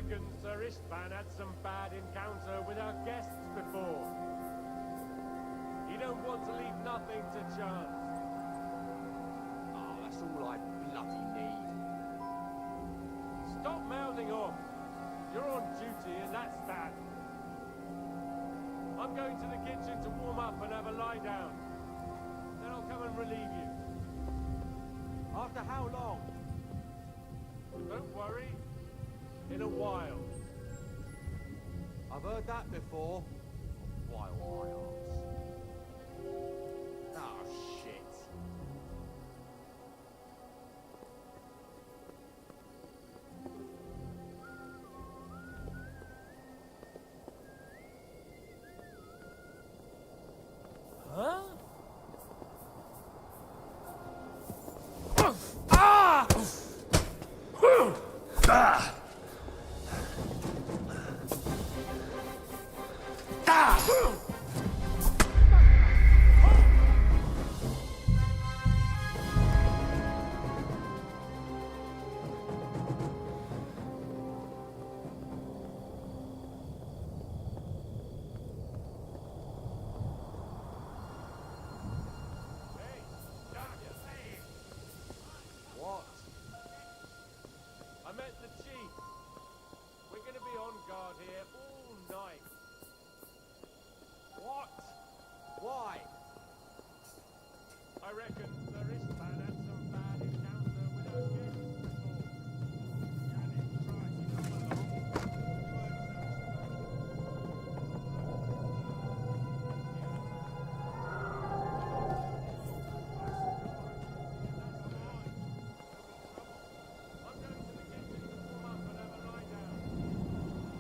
reckon Sir Istvan had some bad encounter with our guests before. He don't want to leave nothing to chance. Oh, that's all I bloody need. Stop mouthing off. You're on duty and that's that. I'm going to the kitchen to warm up and have a lie down. Then I'll come and relieve you. After how long? Don't worry. In a while. I've heard that before. While my arse. Oh, shit. Huh? What? I met the chief. We're gonna be on guard here all night. What? Why? I reckon Sir Istvan had some bad encounter with our guests before. I'm going to the kitchen to warm up and have a lie down. Then I'll come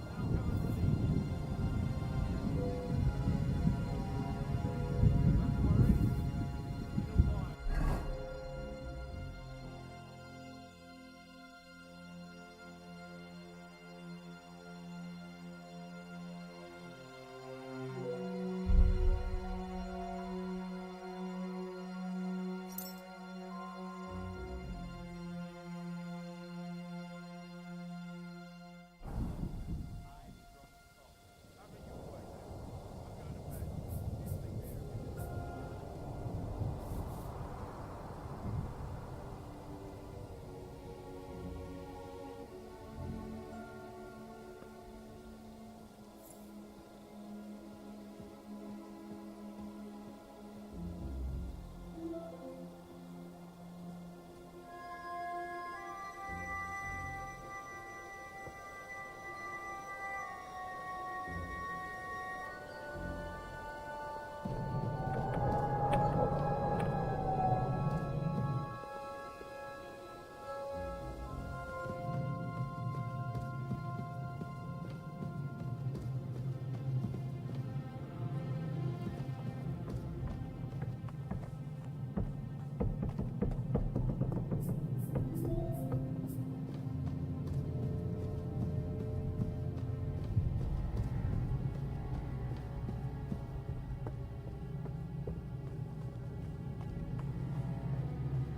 and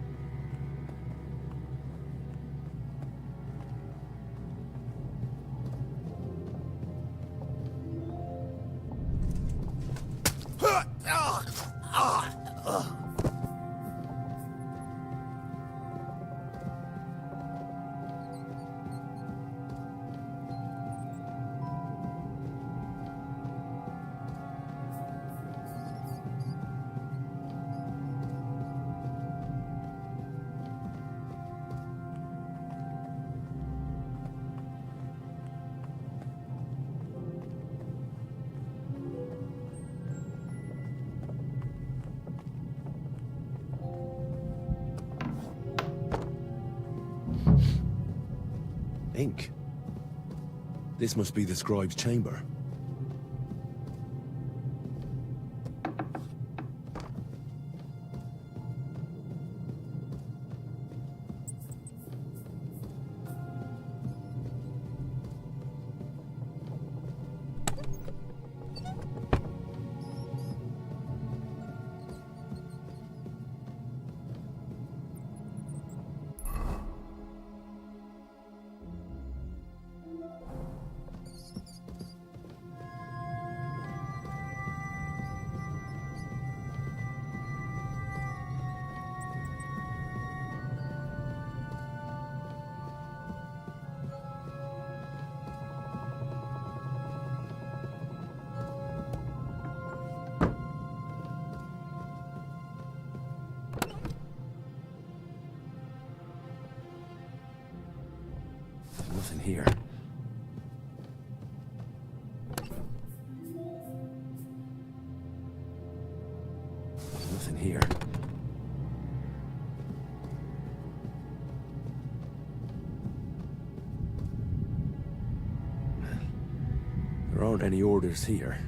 relieve you. Don't worry. In a while. Ink. This must be the scribe's chamber. here. There's nothing here. There aren't any orders here.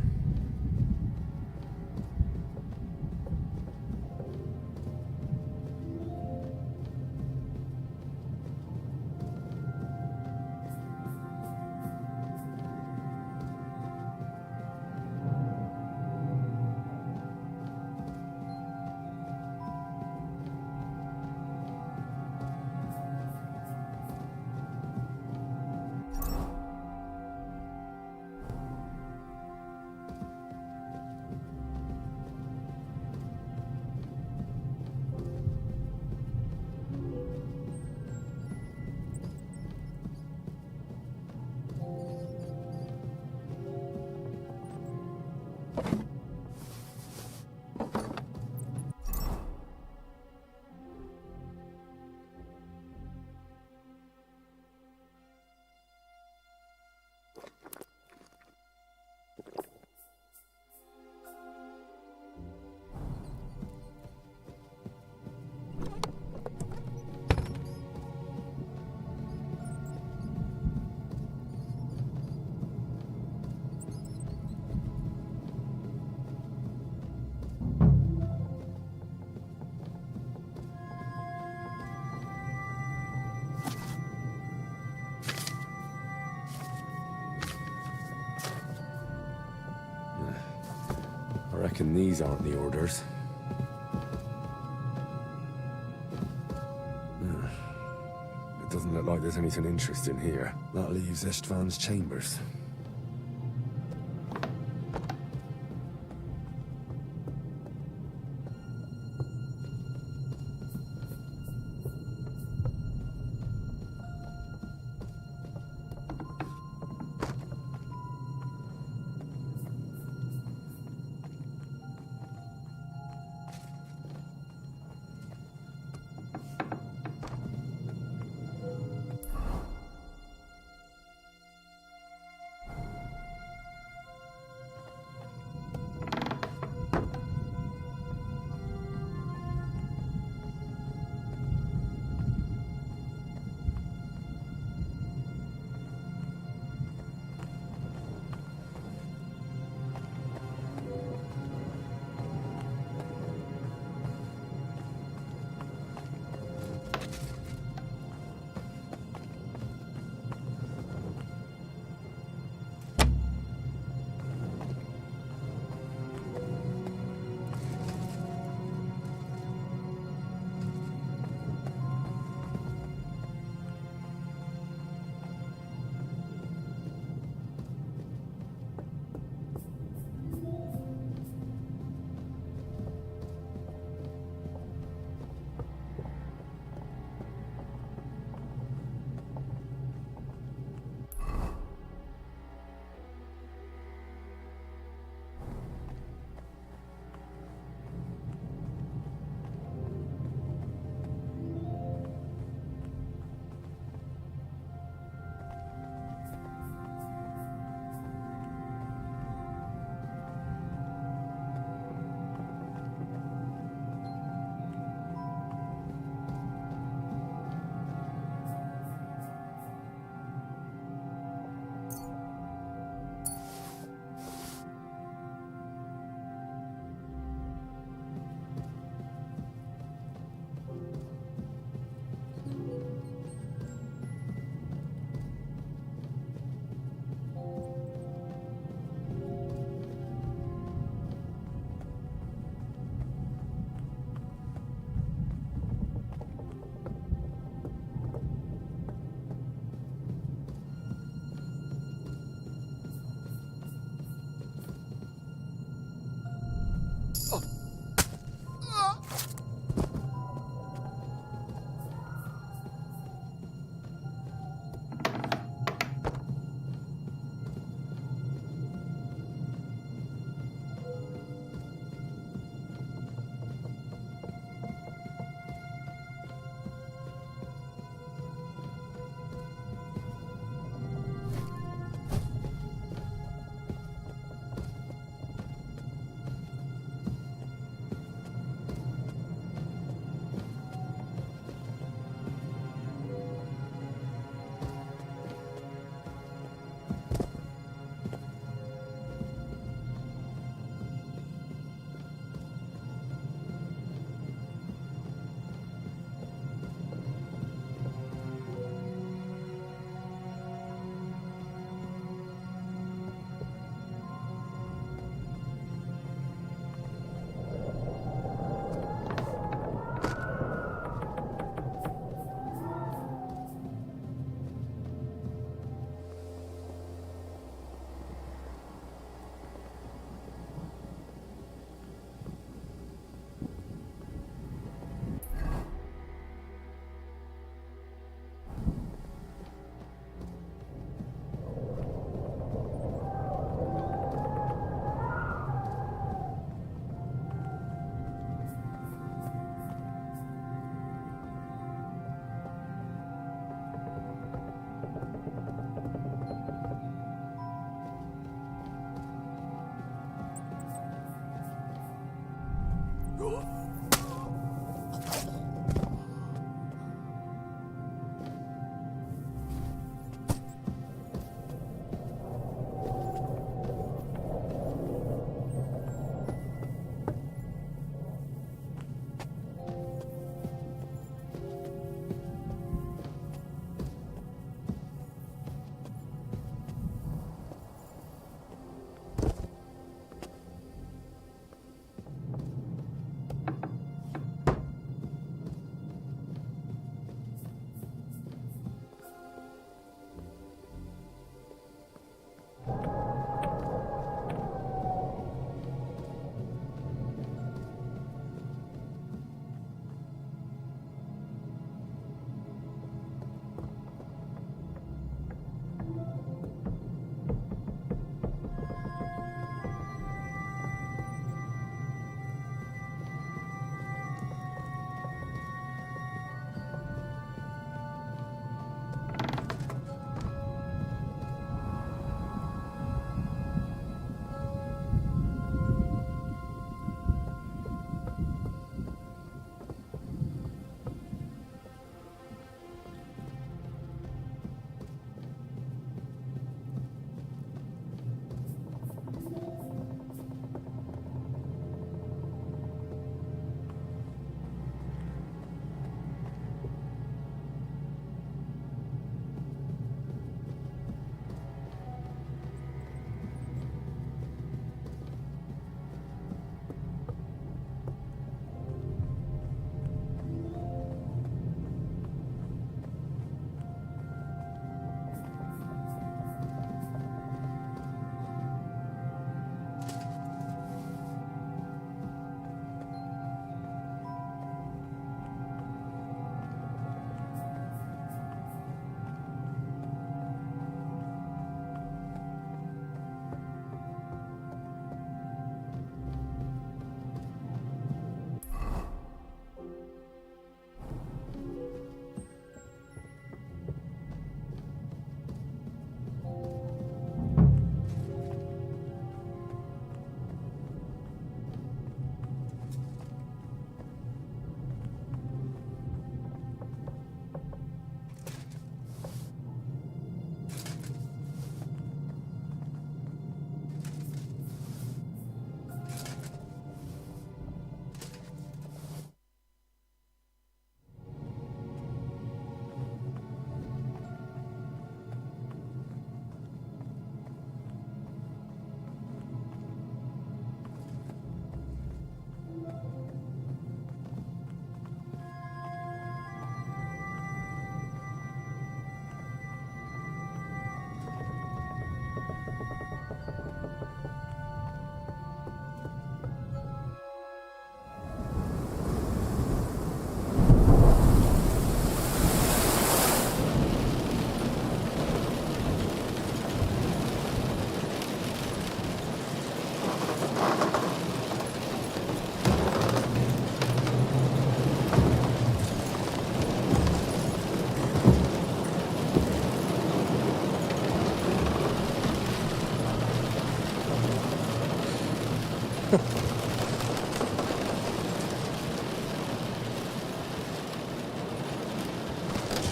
I reckon these aren't the orders. It doesn't look like there's anything interesting here. That leaves Istvan's chambers.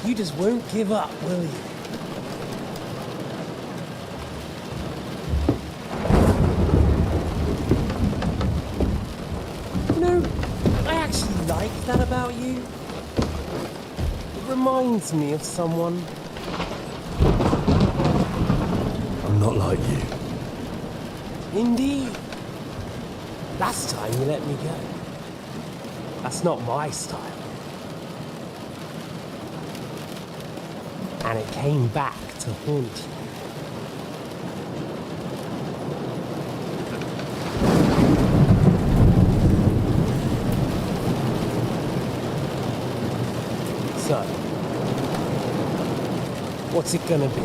You just won't give up, will you? You know, I actually like that about you. It reminds me of someone. I'm not like you. Indeed. Last time you let me go. That's not my style. And it came back to haunt you. So, what's it gonna be?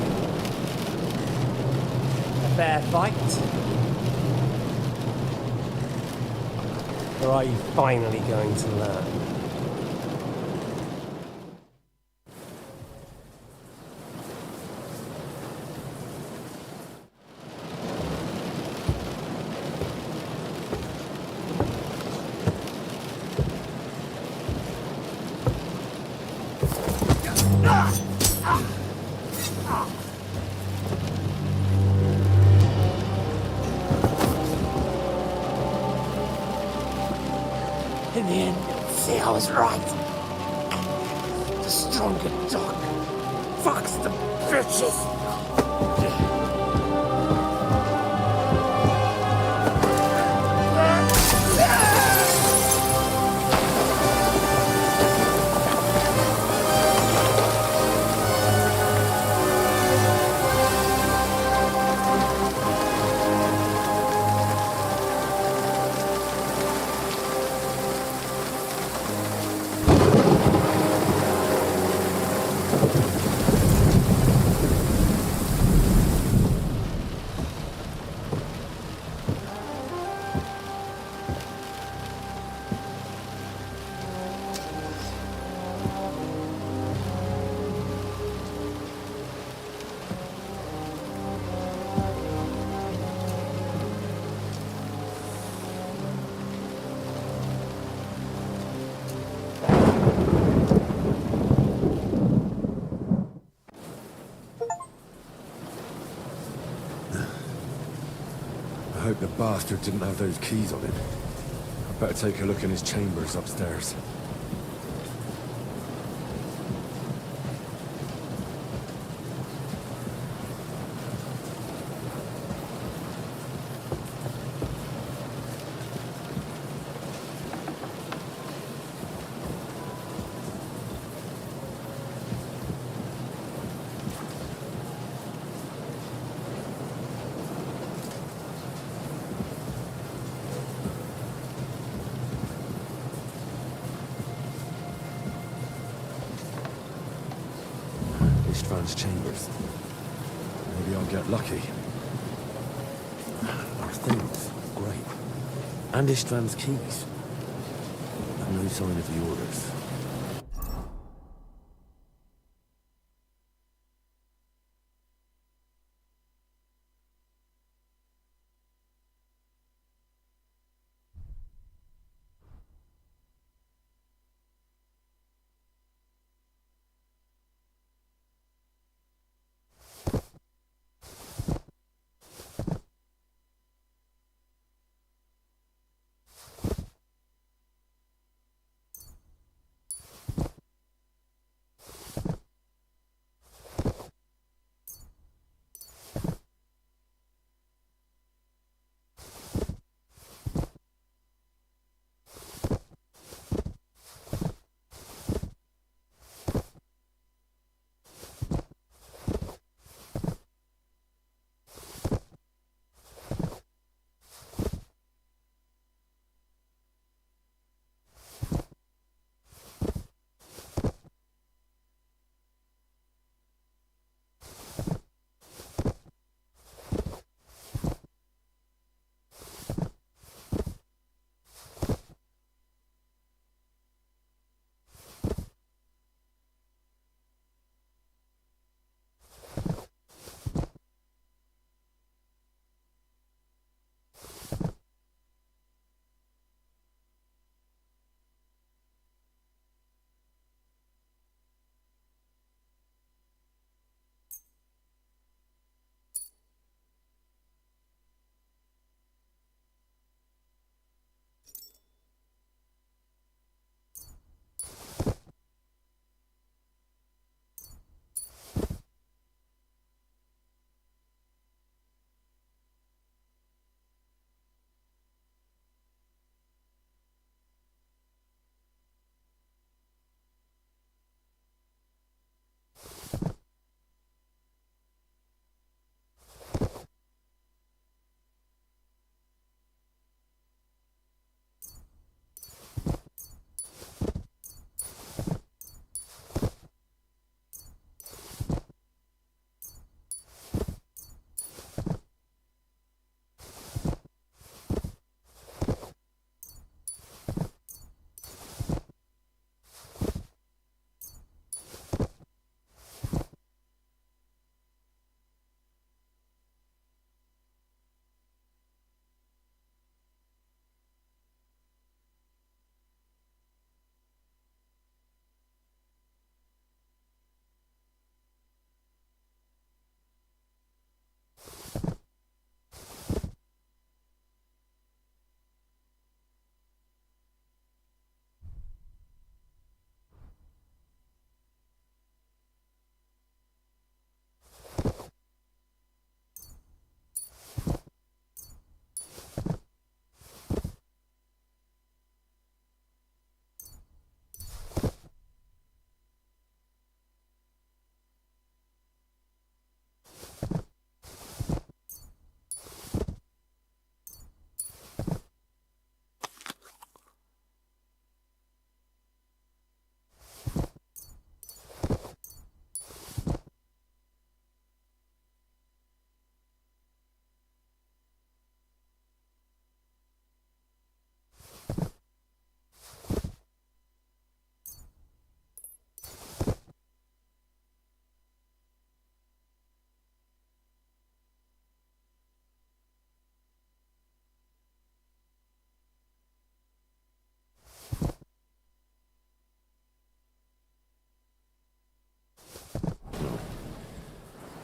A fair fight? Or are you finally going to learn? in the end, see I was right. The stronger dog. Fucks the bitches. I hope the bastard didn't have those keys on him. I'd better take a look in his chambers upstairs. Ishtvan's chambers. Maybe I'll get lucky. Our things. Great. And Ishtvan's keys. And no sign of the orders.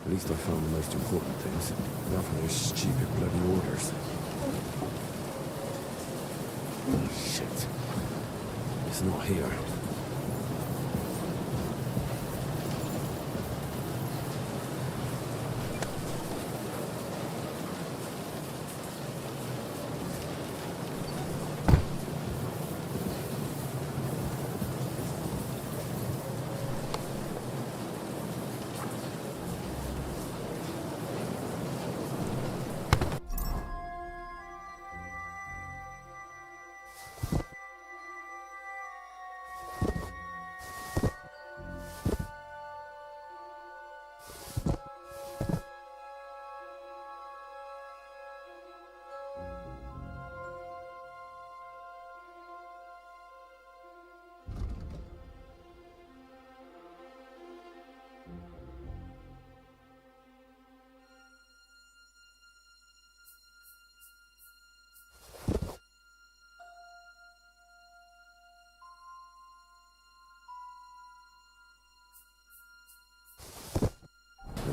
At least I found the most important things. Enough of those stupid bloody orders. Oh, shit. It's not here.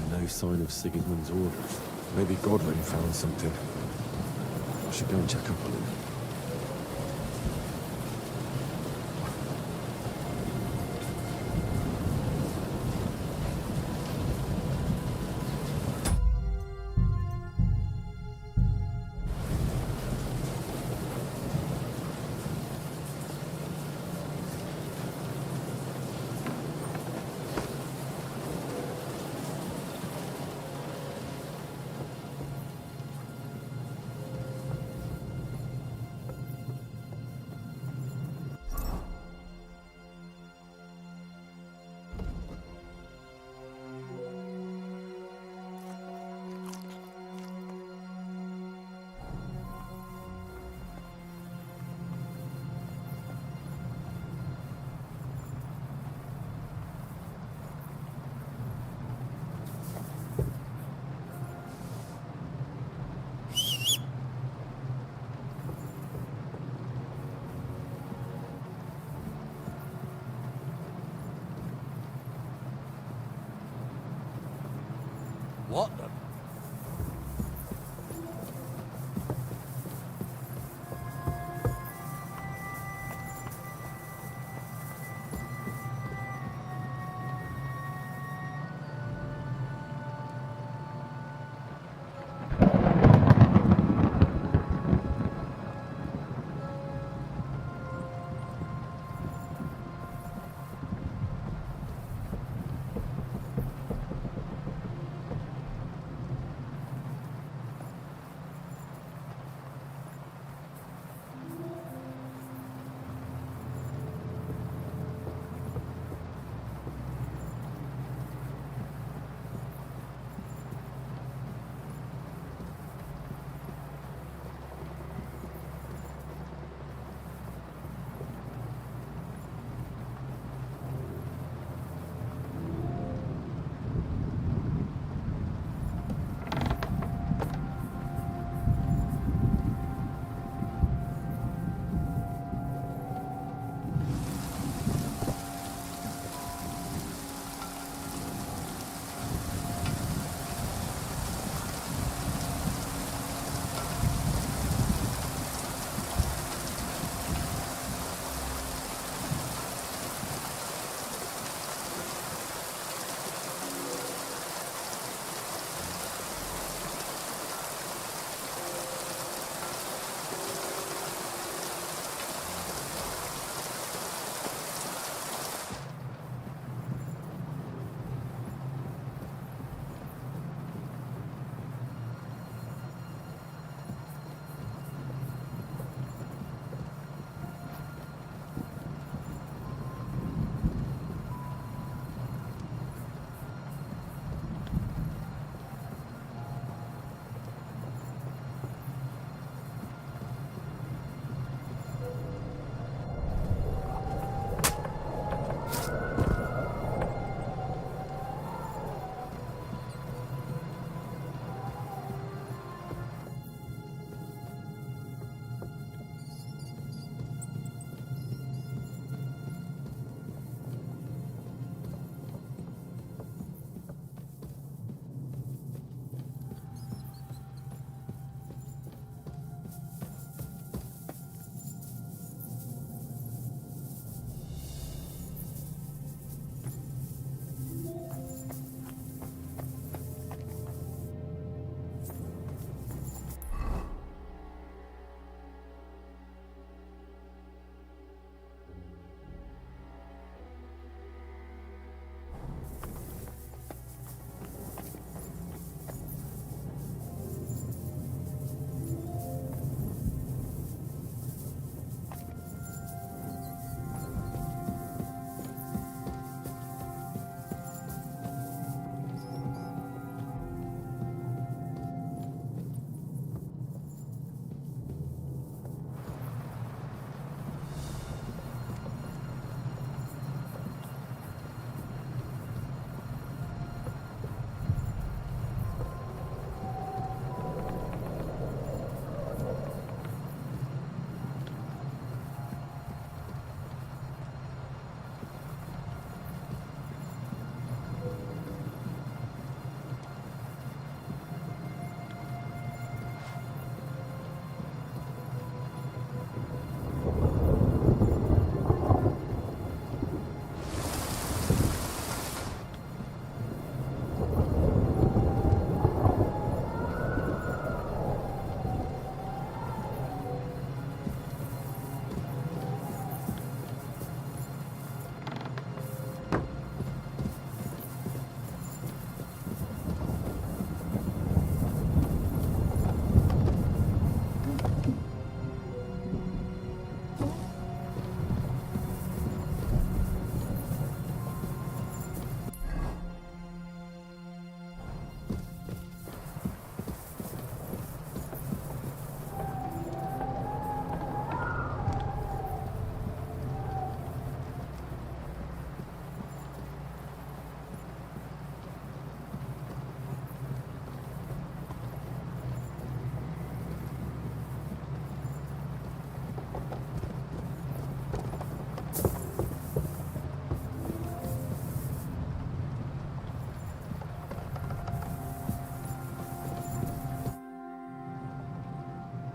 No sign of Sigismund's orders. Maybe Godwin found something. I should go and check up on him. What the?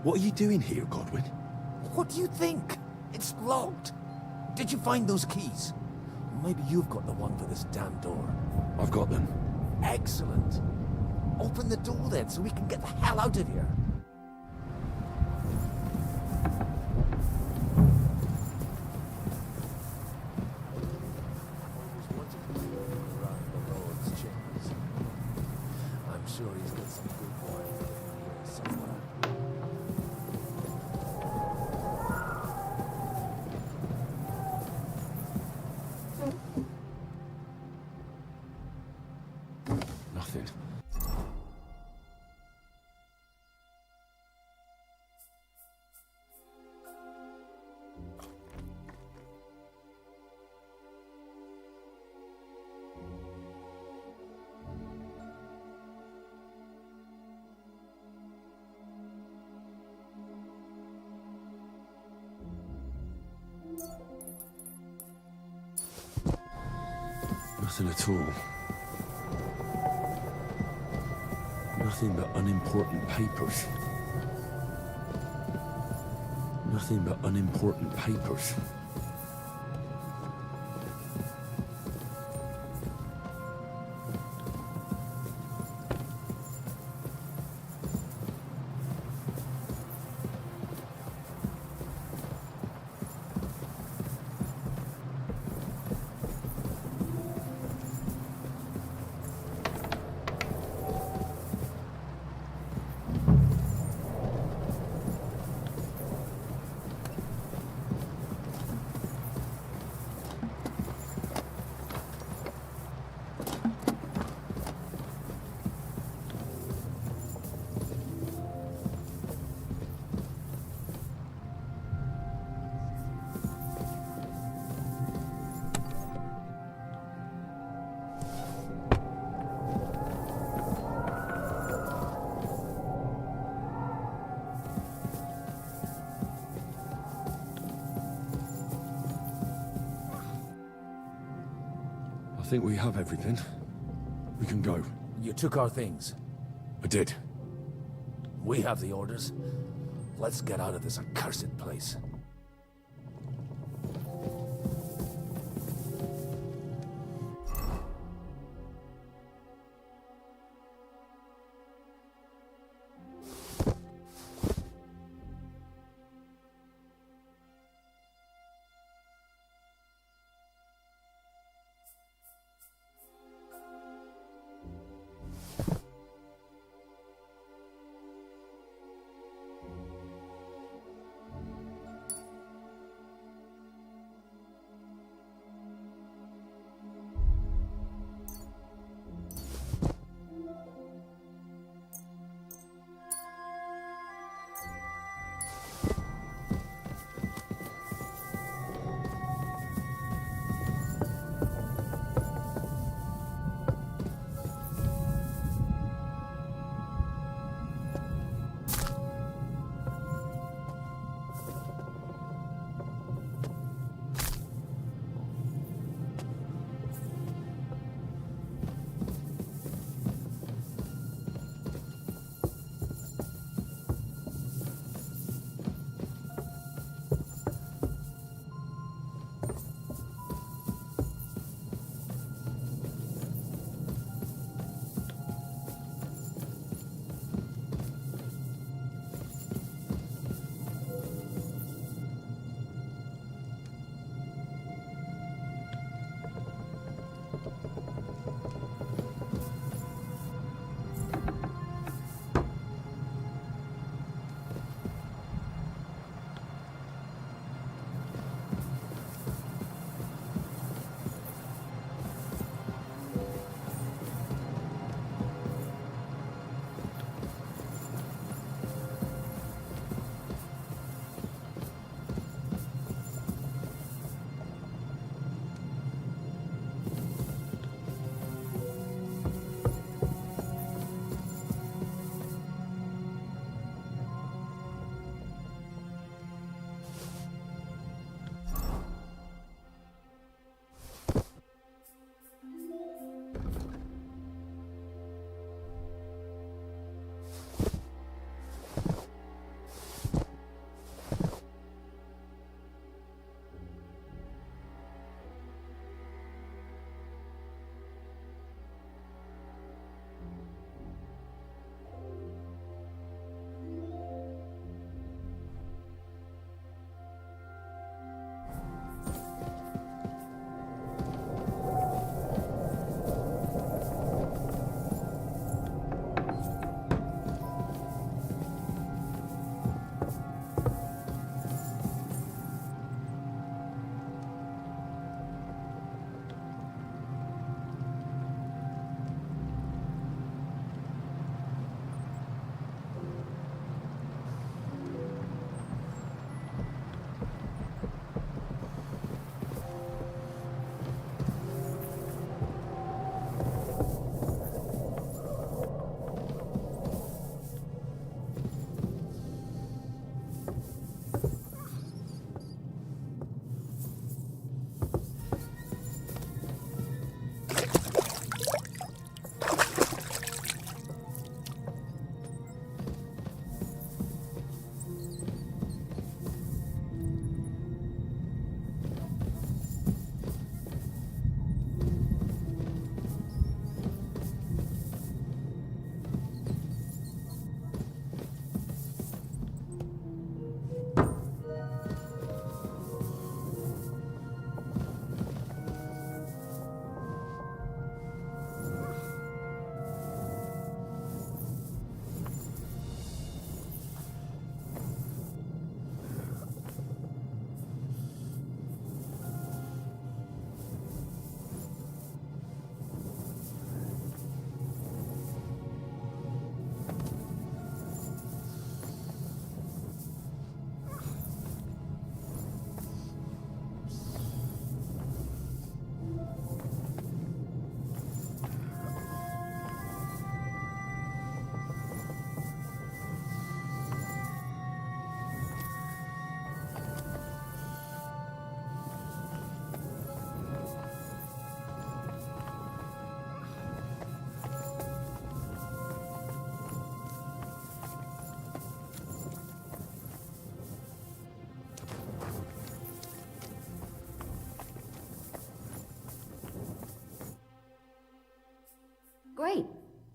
What are you doing here, Godwin? What do you think? It's locked. Did you find those keys? Maybe you've got the one for this damn door. I've got them. Excellent. Open the door then, so we can get the hell out of here. Always wanted to be around the Lord's chambers. I'm sure he's got some good wine here somewhere. Nothing. Nothing at all. Nothing but unimportant papers. Nothing but unimportant papers. I think we have everything. We can go. You took our things. I did. We have the orders. Let's get out of this accursed place.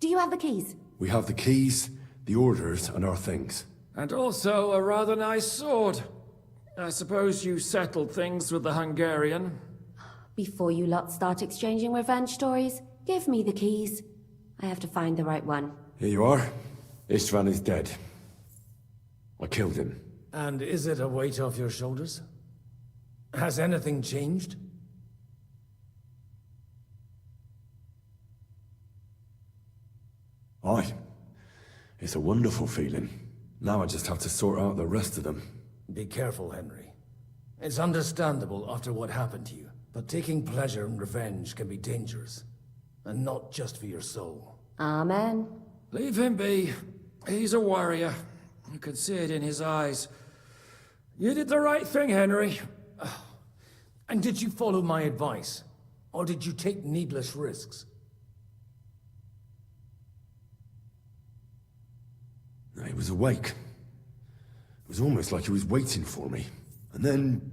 Do you have the keys? We have the keys, the orders, and our things. And also a rather nice sword. I suppose you settled things with the Hungarian. Before you lot start exchanging revenge stories, give me the keys. I have to find the right one. Here you are. Istvan is dead. I killed him. And is it a weight off your shoulders? Has anything changed? Aye. It's a wonderful feeling. Now I just have to sort out the rest of them. Be careful, Henry. It's understandable after what happened to you, but taking pleasure in revenge can be dangerous. And not just for your soul. Amen. Leave him be. He's a warrior. You can see it in his eyes. You did the right thing, Henry. And did you follow my advice? Or did you take needless risks? He was awake. It was almost like he was waiting for me. And then...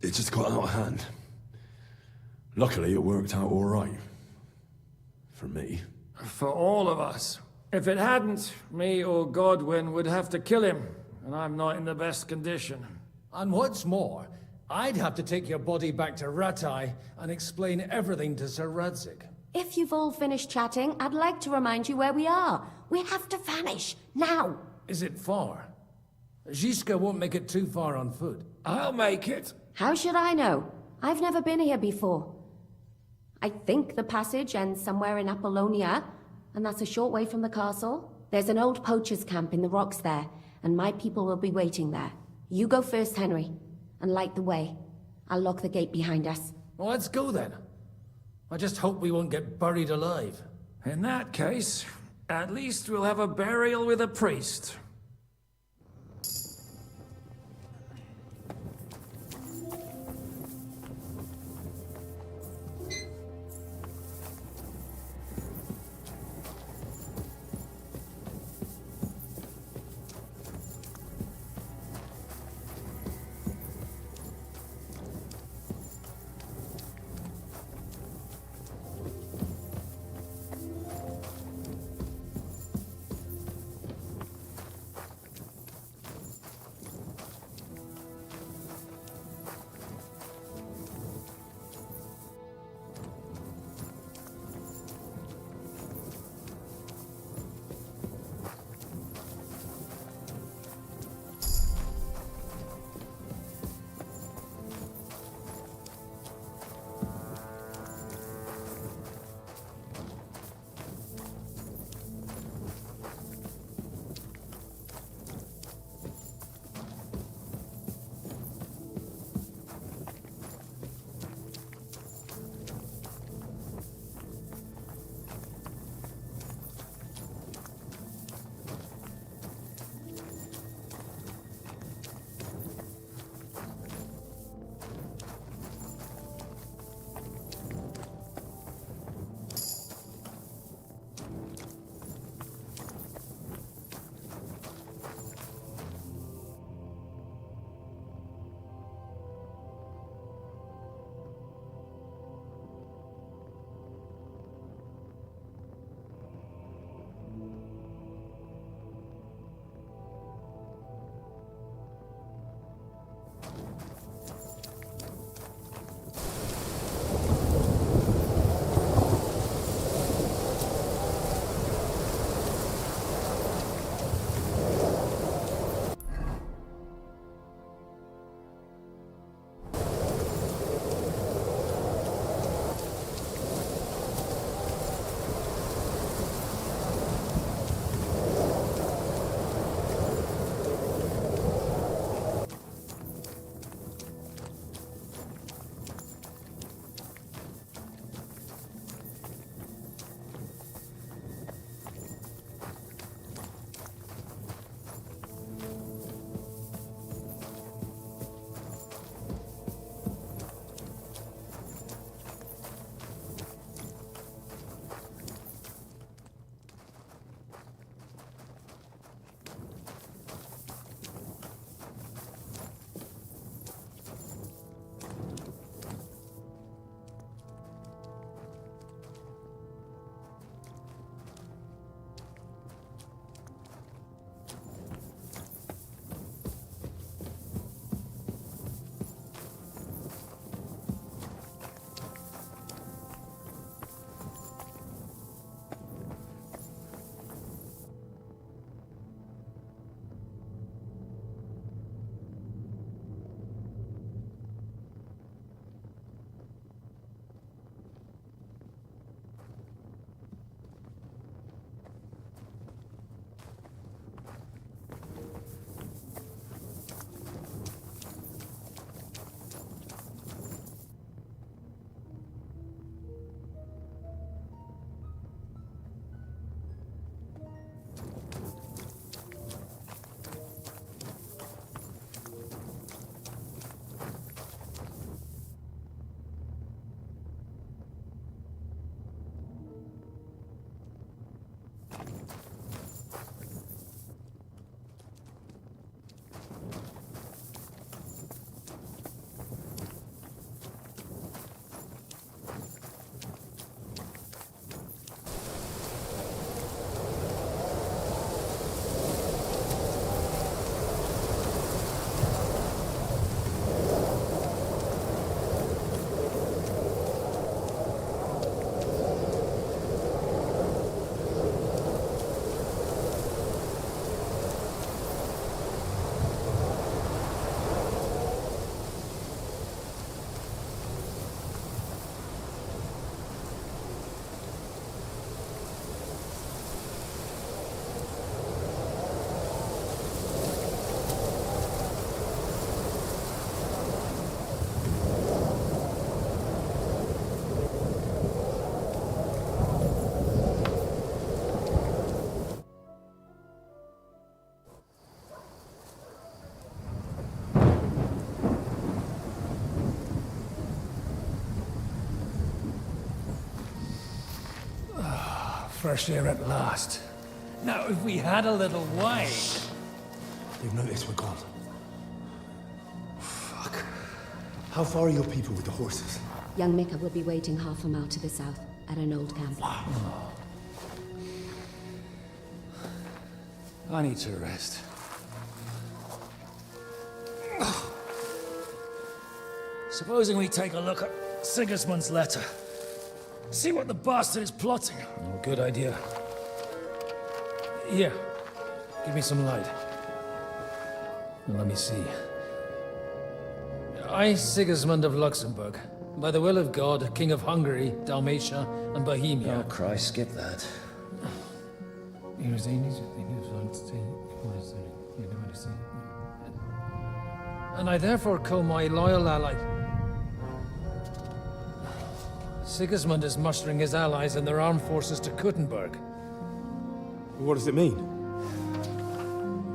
it just got out of hand. Luckily, it worked out all right. For me. For all of us. If it hadn't, me or Godwin would have to kill him, and I'm not in the best condition. And what's more, I'd have to take your body back to Ratai and explain everything to Sir Radzig. If you've all finished chatting, I'd like to remind you where we are. We have to vanish, now! Is it far? Zizka won't make it too far on foot. I'll make it. How should I know? I've never been here before. I think the passage ends somewhere in Apollonia, and that's a short way from the castle. There's an old poacher's camp in the rocks there, and my people will be waiting there. You go first, Henry, and light the way. I'll lock the gate behind us. Well, let's go then. I just hope we won't get buried alive. In that case, at least we'll have a burial with a priest. fresh air at last. Now, if we had a little wine... They've noticed we're gone. Fuck. How far are your people with the horses? Young Mika will be waiting half a mile to the south, at an old camp. I need to rest. Supposing we take a look at Sigismund's letter. See what the bastard is plotting. Oh, good idea. Here, give me some light. Now, let me see. I, Sigismund of Luxembourg, by the will of God, King of Hungary, Dalmatia, and Bohemia. Oh, Christ, skip that. And I therefore call my loyal ally... Sigismund is mustering his allies and their armed forces to Kuttenberg. What does it mean?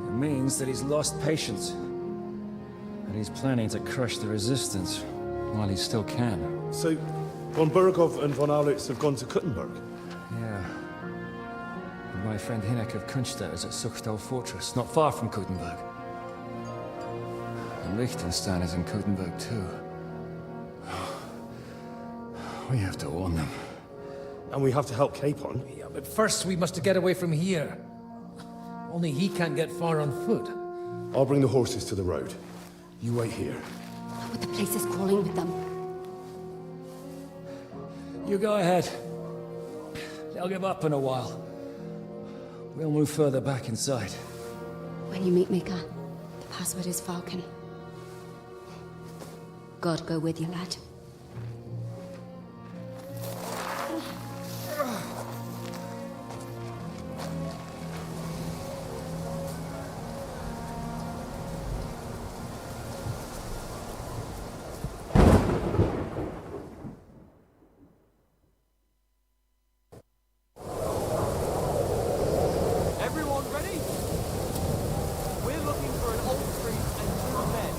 It means that he's lost patience. And he's planning to crush the resistance while he still can. So, von Burgov and von Aulitz have gone to Kuttenberg? Yeah. And my friend Hinek of Kunstad is at Suchstal Fortress, not far from Kuttenberg. And Liechtenstein is in Kuttenberg too. We have to warn them. And we have to help Capon? Yeah, but first we must get away from here. Only he can't get far on foot. I'll bring the horses to the road. You wait here. But the place is crawling with them. You go ahead. They'll give up in a while. We'll move further back inside. When you meet Mika, the password is Falcon. God go with you, lad. Everyone ready? We're looking for an old priest and two men.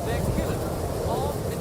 They're killers, armed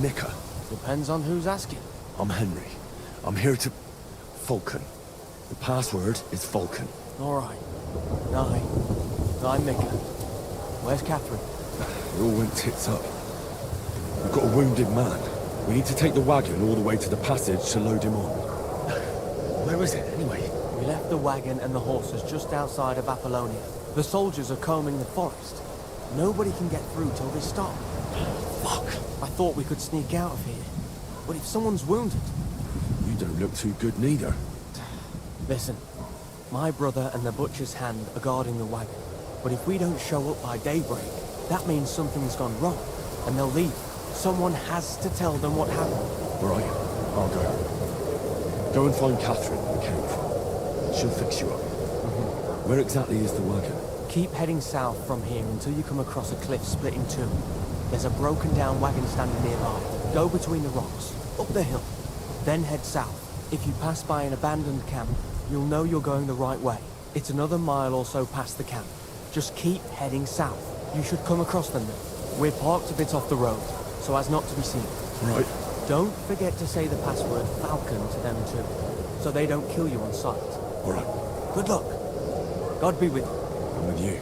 Nicker? Depends on who's asking. I'm Henry. I'm here to... Falcon. The password is Falcon. Alright. I'm Mika. Where's Catherine? It all went tits up. We've got a wounded man. We need to take the wagon all the way to the passage to load him on. Where is it, anyway? We left the wagon and the horses just outside of Apollonia. The soldiers are combing the forest. Nobody can get through till they stop. Fuck! I thought we could sneak out of here. But if someone's wounded... You don't look too good neither. Listen, my brother and the butcher's hand are guarding the wagon. But if we don't show up by daybreak, that means something's gone wrong. And they'll leave. Someone has to tell them what happened. Right, I'll go. Go and find Catherine in the cave. She'll fix you up. Where exactly is the wagon? Keep heading south from here until you come across a cliff split in two. There's a broken down wagon standing nearby. Go between the rocks, up the hill, then head south. If you pass by an abandoned camp, you'll know you're going the right way. It's another mile or so past the camp. Just keep heading south. You should come across them then. We're parked a bit off the road, so as not to be seen. Right. Don't forget to say the password Falcon to them too, so they don't kill you on sight. All right. Good luck. God be with you. I'm with you.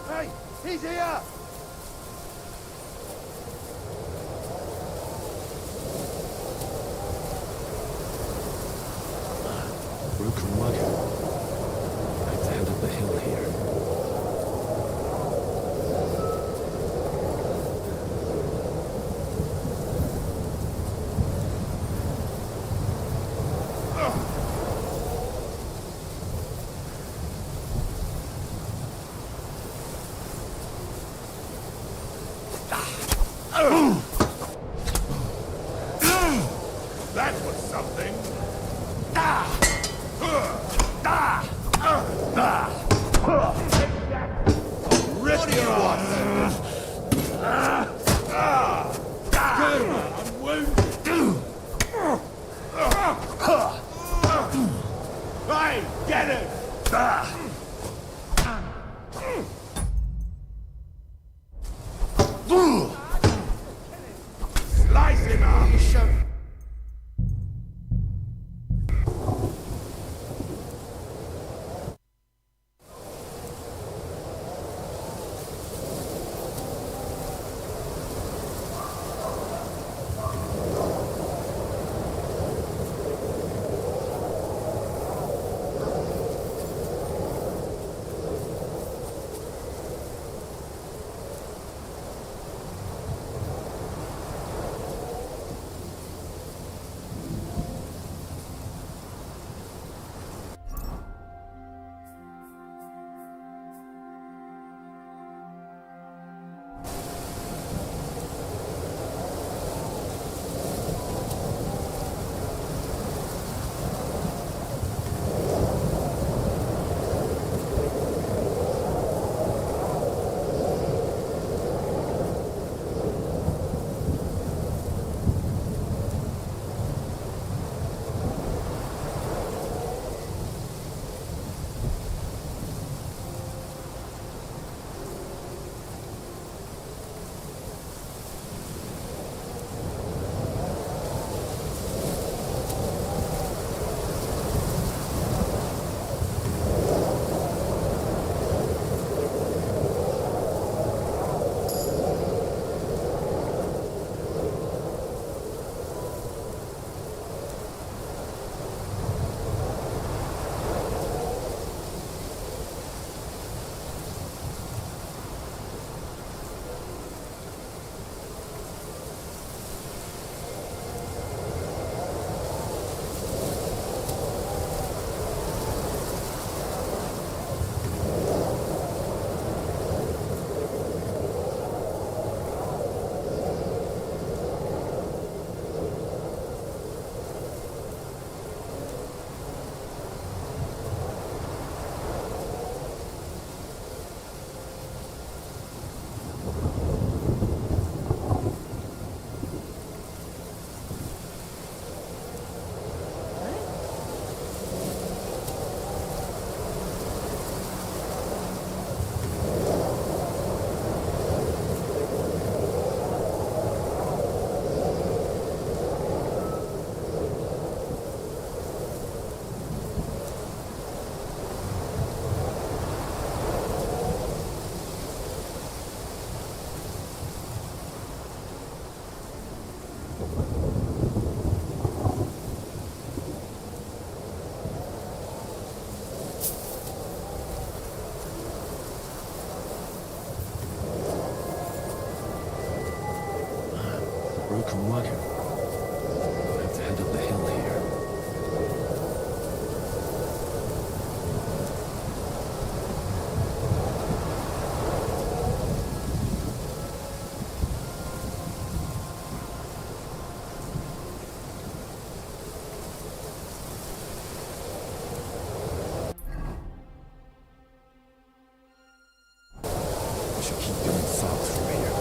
Hey, he's here! Broken wagon. I have to head up the hill here. That was something! Rip your one! Good one, I'm wounded! Hey, get him! Slice him up! broken wagon. I have to head up the hill here. I should keep going south from here.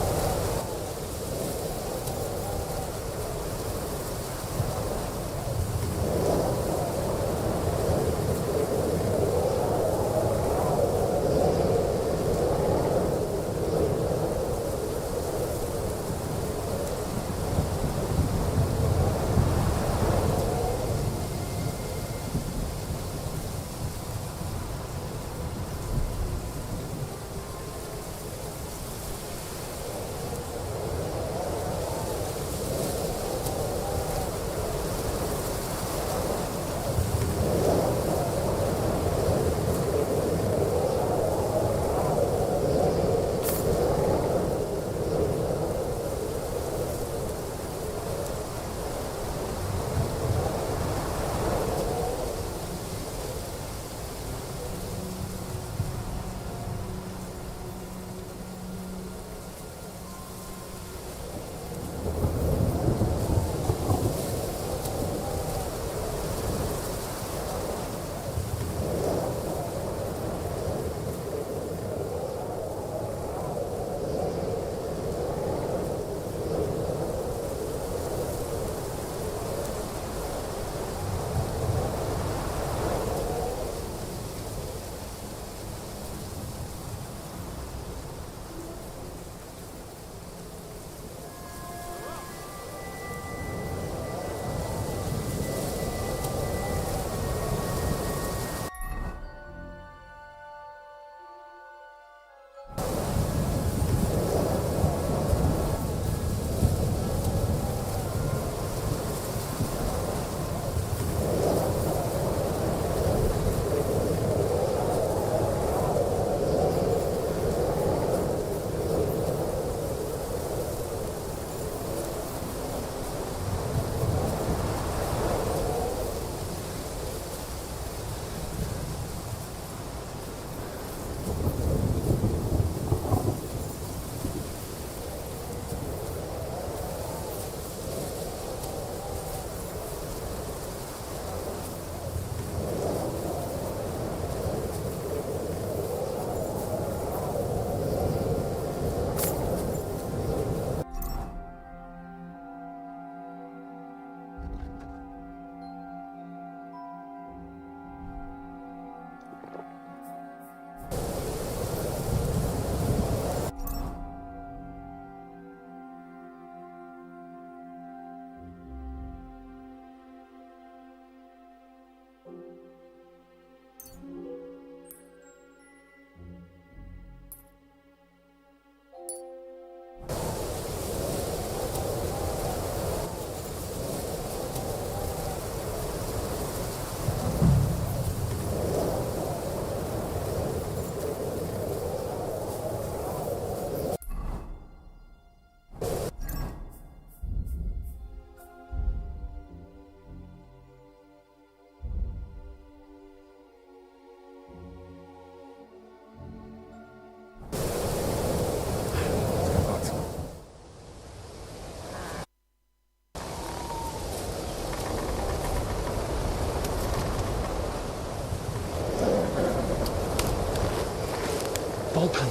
Ballpen.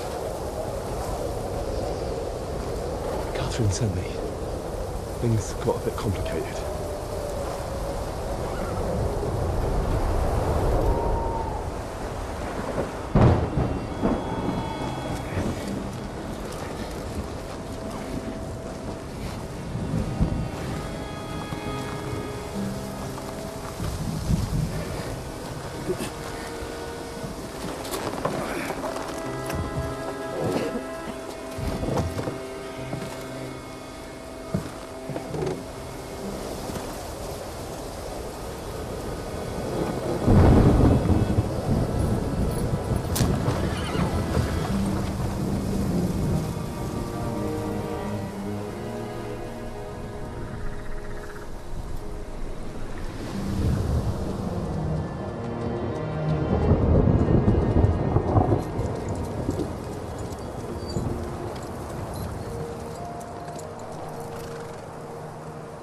Catherine sent me. Things got a bit complicated.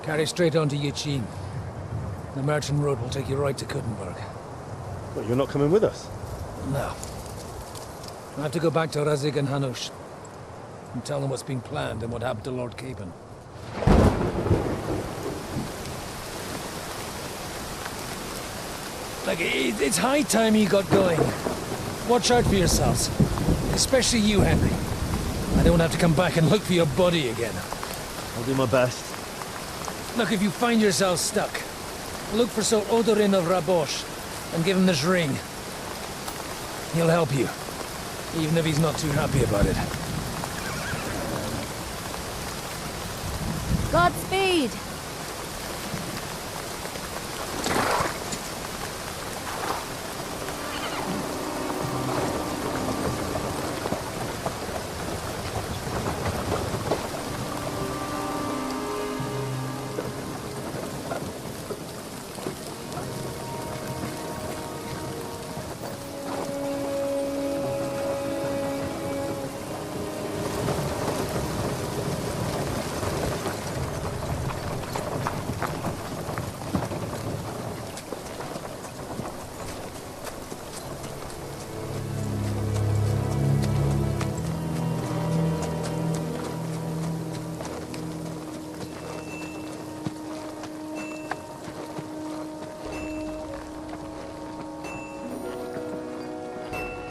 Carry straight on to Yuchin. The merchant road will take you right to Kuttenberg. Well, you're not coming with us? No. I have to go back to Razig and Hanush and tell them what's been planned and what happened to Lord Capon. Like, it's high time you got going. Watch out for yourselves. Especially you, Henry. I don't have to come back and look for your body again. I'll do my best. Look, if you find yourself stuck, look for Sir Odorin of Rabosh and give him this ring. He'll help you, even if he's not too happy about it. Godspeed!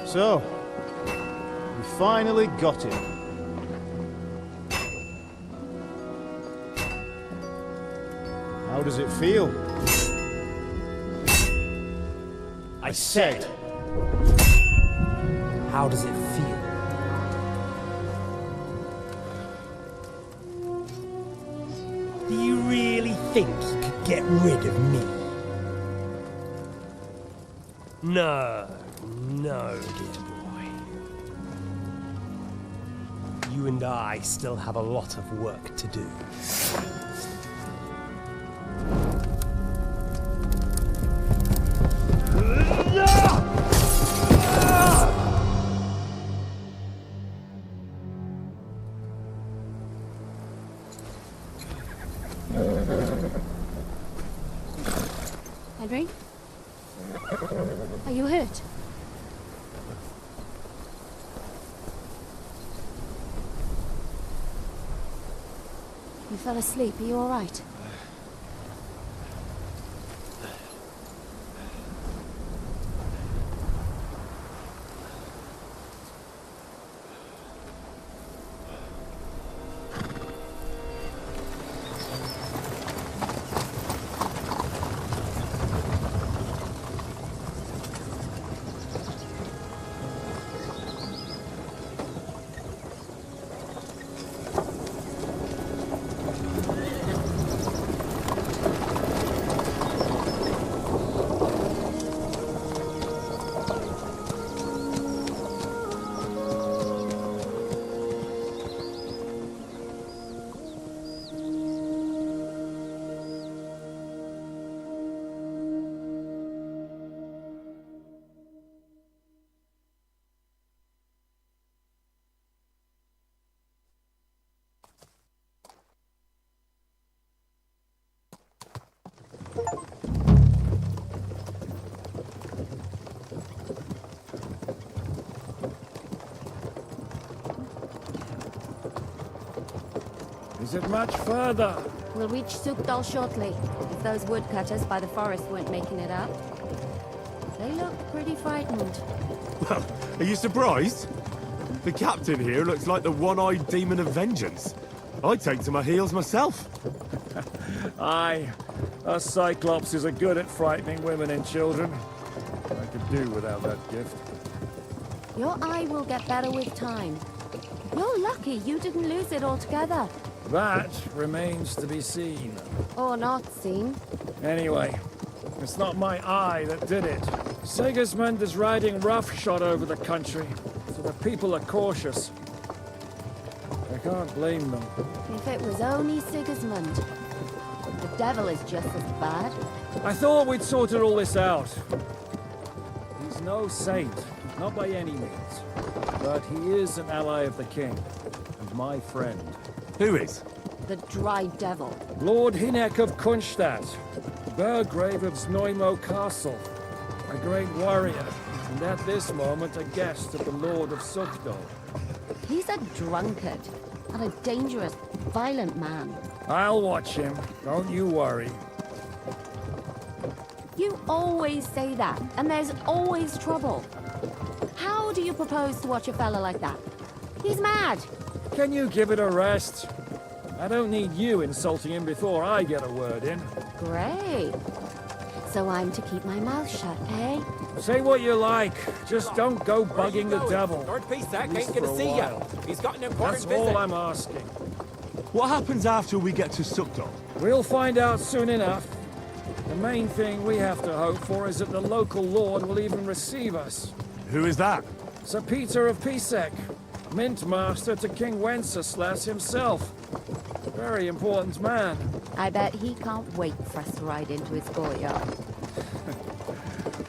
So, we finally got him. How does it feel? I said. How does it feel? Do you really think you could get rid of me? No, dear boy. You and I still have a lot of work to do. Henry? Are you hurt? You fell asleep. Are you all right? Is it much further? We'll reach Sukdal shortly, if those woodcutters by the forest weren't making it up. They look pretty frightened. Well, are you surprised? The captain here looks like the one-eyed demon of vengeance. I'd take to my heels myself. Aye, us Cyclopses are good at frightening women and children. I could do without that gift. Your eye will get better with time. You're lucky you didn't lose it altogether. That remains to be seen. Or not seen. Anyway, it's not my eye that did it. Sigismund is riding roughshod over the country, so the people are cautious. I can't blame them. If it was only Sigismund. The devil is just as bad. I thought we'd sorted all this out. He's no saint, not by any means. But he is an ally of the king, and my friend. Who is? the Dry Devil? Lord Hinek of Kunstadt, Burgrave of Znojmo Castle, a great warrior, and at this moment a guest of the Lord of Sukdol. He's a drunkard, and a dangerous, violent man. I'll watch him, don't you worry. You always say that, and there's always trouble. How do you propose to watch a fella like that? He's mad. Can you give it a rest? I don't need you insulting him before I get a word in. Great. So I'm to keep my mouth shut, eh? Say what you like, just don't go bugging the devil. Lord Pisak At least ain't gonna for a see while. you. He's got an important That's visit. all I'm asking. What happens after we get to Sukdol? We'll find out soon enough. The main thing we have to hope for is that the local lord will even receive us. Who is that? Sir Peter of Pisek, Mint Master to King Wenceslas himself. Very important man. I bet he can't wait for us to ride into his courtyard.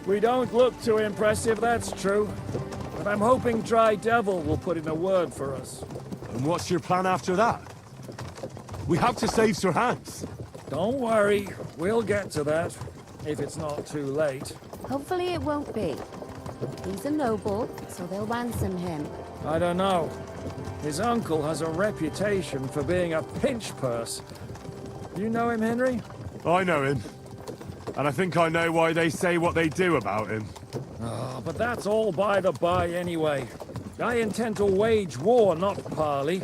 We don't look too impressive, that's true. But I'm hoping Dry Devil will put in a word for us. And what's your plan after that? We have to save Sir Hans. Don't worry, we'll get to that, if it's not too late. Hopefully it won't be. He's a noble, so they'll ransom him. I don't know. His uncle has a reputation for being a pinch purse. You know him, Henry? I know him. And I think I know why they say what they do about him. Oh, but that's all by the by anyway. I intend to wage war, not parley.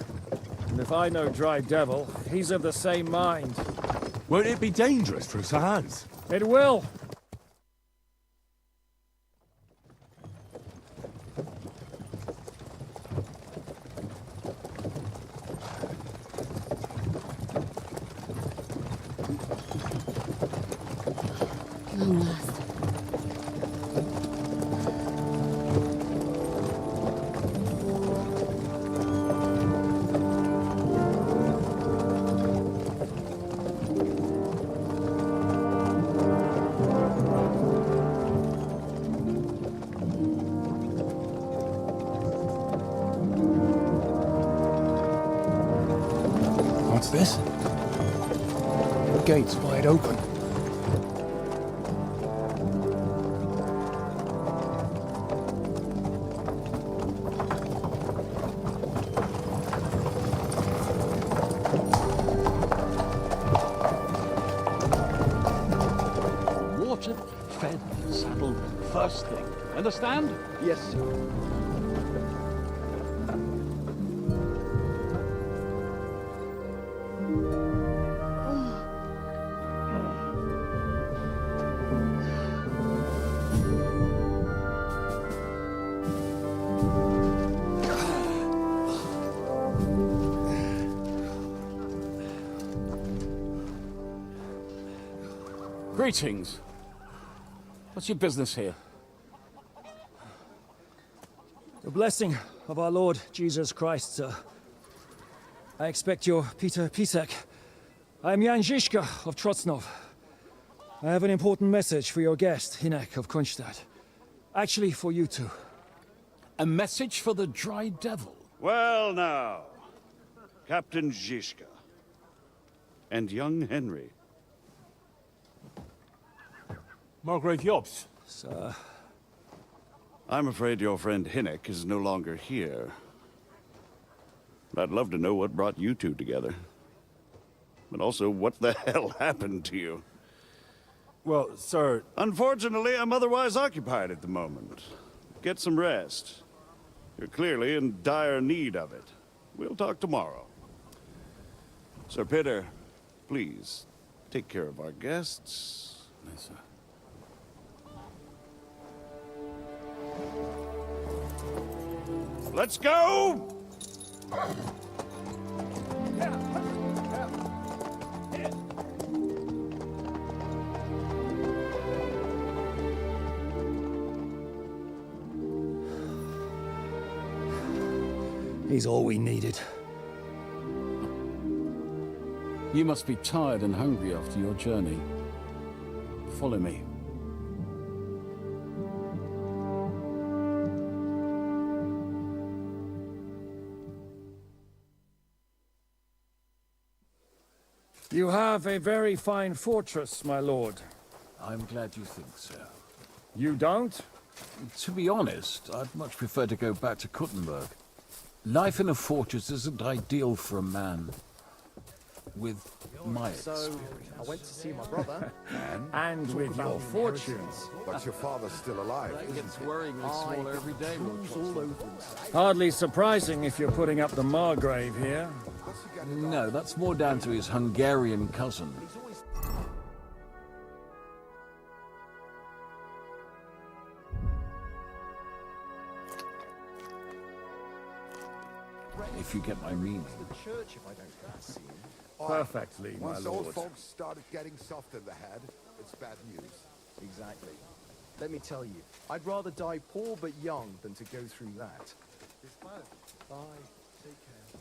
And if I know Dry Devil, he's of the same mind. Won't it be dangerous for Sir Hans? It will. Long last. What's this? The gate's wide open. Watered, fed, saddled, first thing. Understand? Yes, sir. Greetings. What's your business here? The blessing of our Lord Jesus Christ, sir. I expect you're Peter Pisek. I'm Jan Žižka of Trocnov. I have an important message for your guest, Hinek of Kunstadt. Actually, for you two. A message for the Dry Devil. Well now, Captain Žižka. And young Henry. Margrave Jobs. Sir. I'm afraid your friend Hinek is no longer here. But I'd love to know what brought you two together. But also, what the hell happened to you? Well, sir... Unfortunately, I'm otherwise occupied at the moment. Get some rest. You're clearly in dire need of it. We'll talk tomorrow. Sir Peter, please, take care of our guests. Yes, sir. Let's go! He's all we needed. You must be tired and hungry after your journey. Follow me. You have a very fine fortress, my lord. I'm glad you think so. You don't? To be honest, I'd much prefer to go back to Kuttenberg. Life in a fortress isn't ideal for a man with my experience. I went to see my brother. And with your fortunes. But your father's still alive, It isn't gets he? worryingly smaller every day. Hardly surprising if you're putting up the Margrave here. No, that's more down to his Hungarian cousin. If you get my meaning. Perfectly, my Once old lord. folks started getting soft in the head, it's bad news. Exactly. Let me tell you, I'd rather die poor but young than to go through that. Bye. Take care.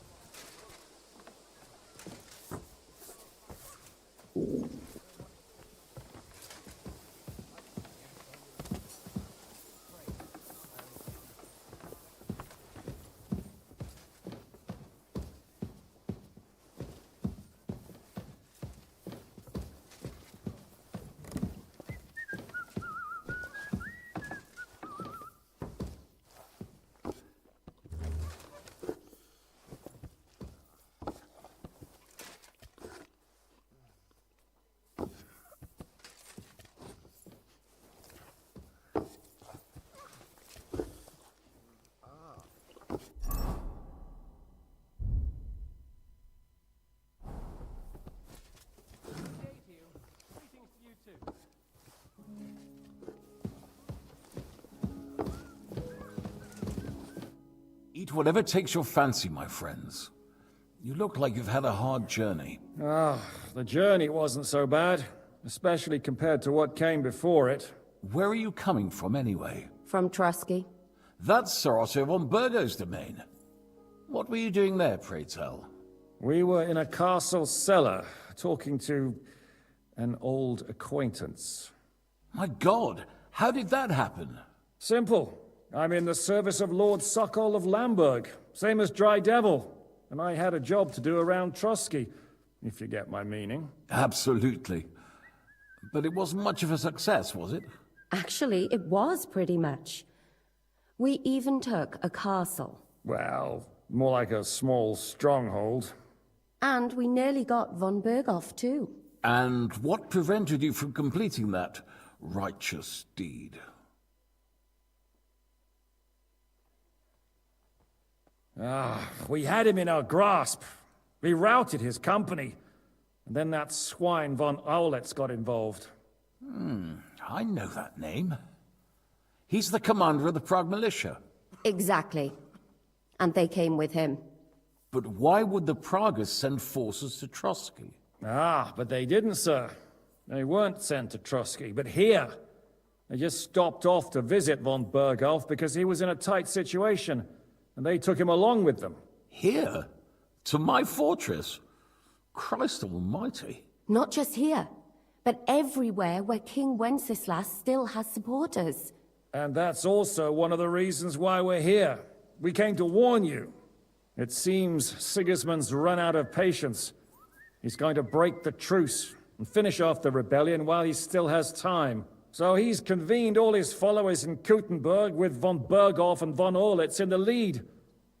Eat whatever takes your fancy, my friends. You look like you've had a hard journey. The journey wasn't so bad, especially compared to what came before it. Where are you coming from, anyway? From Trusky. That's Sir Otto von Burgo's domain. What were you doing there, pray tell? We were in a castle cellar, talking to an old acquaintance. My God, how did that happen? Simple. I'm in the service of Lord Suckall of Lamberg, same as Dry Devil, and I had a job to do around Trusky, if you get my meaning. Absolutely. But it wasn't much of a success, was it? Actually, it was pretty much. We even took a castle. Well, more like a small stronghold. And we nearly got von Berghoff, too. And what prevented you from completing that righteous deed? We had him in our grasp. We routed his company. And then that swine von Aulitz got involved. I know that name. He's the commander of the Prague militia. Exactly. And they came with him. But why would the Praguers send forces to Trusky? But they didn't, sir. They weren't sent to Trusky, but here. They just stopped off to visit von Berghoff because he was in a tight situation, and they took him along with them. Here? To my fortress? Christ almighty. Not just here, but everywhere where King Wenceslas still has supporters. And that's also one of the reasons why we're here. We came to warn you. It seems Sigismund's run out of patience. He's going to break the truce and finish off the rebellion while he still has time. So he's convened all his followers in Kuttenberg with von Berghoff and von Aulitz in the lead.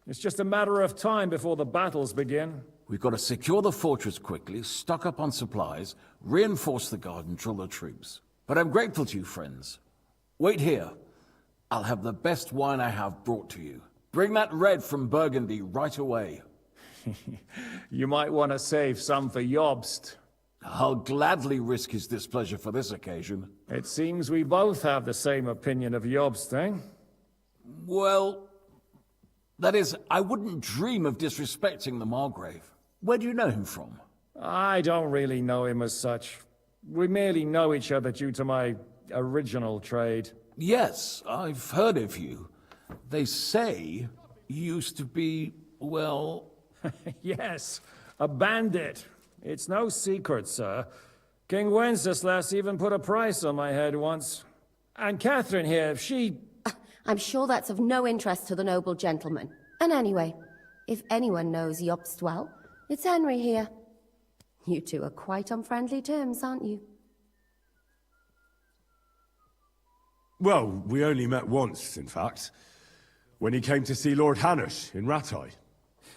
It's just a matter of time before the battles begin. We've got to secure the fortress quickly, stock up on supplies, reinforce the guard and drill the troops. But I'm grateful to you, friends. Wait here. I'll have the best wine I have brought to you. Bring that red from Burgundy right away. You might want to save some for Jobst. I'll gladly risk his displeasure for this occasion. It seems we both have the same opinion of Jobst, eh? Well, that is, I wouldn't dream of disrespecting the Margrave. Where do you know him from? I don't really know him as such. We merely know each other due to my original trade. Yes, I've heard of you. They say you used to be, well... Yes, a bandit. It's no secret, sir. King Wenceslas even put a price on my head once. And Catherine here, she... I'm sure that's of no interest to the noble gentleman. And anyway, if anyone knows Jobst well, it's Henry here. You two are quite on friendly terms, aren't you? Well, we only met once, in fact. When he came to see Lord Hanush in Rattay.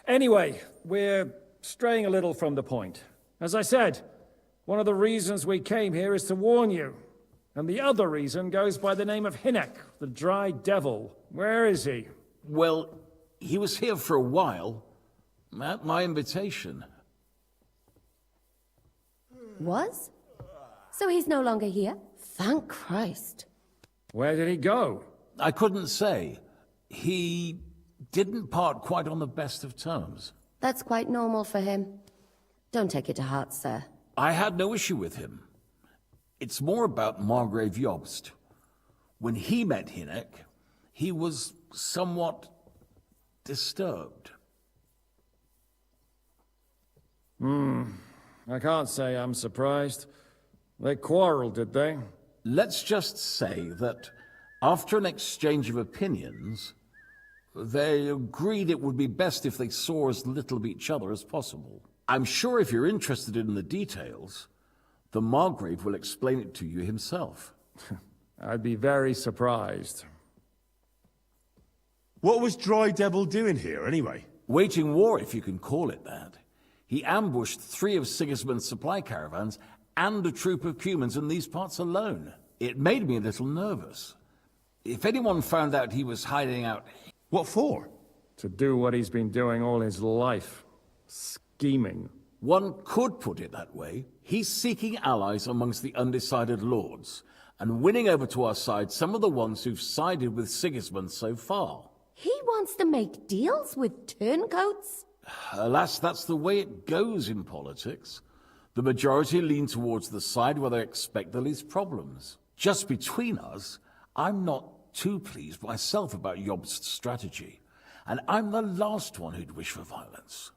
Anyway, we're straying a little from the point. As I said, one of the reasons we came here is to warn you. And the other reason goes by the name of Hinek, the Dry Devil. Where is he? Well, he was here for a while, at my invitation. Was? So he's no longer here? Thank Christ. Where did he go? I couldn't say. He didn't part quite on the best of terms. That's quite normal for him. Don't take it to heart, sir. I had no issue with him. It's more about Margrave Jobst. When he met Hinek, he was somewhat disturbed. I can't say I'm surprised. They quarreled, did they? Let's just say that after an exchange of opinions, they agreed it would be best if they saw as little of each other as possible. I'm sure if you're interested in the details, the Margrave will explain it to you himself. I'd be very surprised. What was Dry Devil doing here, anyway? Waging war, if you can call it that. He ambushed 3 of Sigismund's supply caravans and a troop of humans in these parts alone. It made me a little nervous. If anyone found out he was hiding out... What for? To do what he's been doing all his life. Scheming. One could put it that way. He's seeking allies amongst the undecided lords, and winning over to our side some of the ones who've sided with Sigismund so far. He wants to make deals with turncoats? Alas, that's the way it goes in politics. The majority lean towards the side where they expect the least problems. Just between us, I'm not too pleased myself about Jobst's strategy, and I'm the last one who'd wish for violence.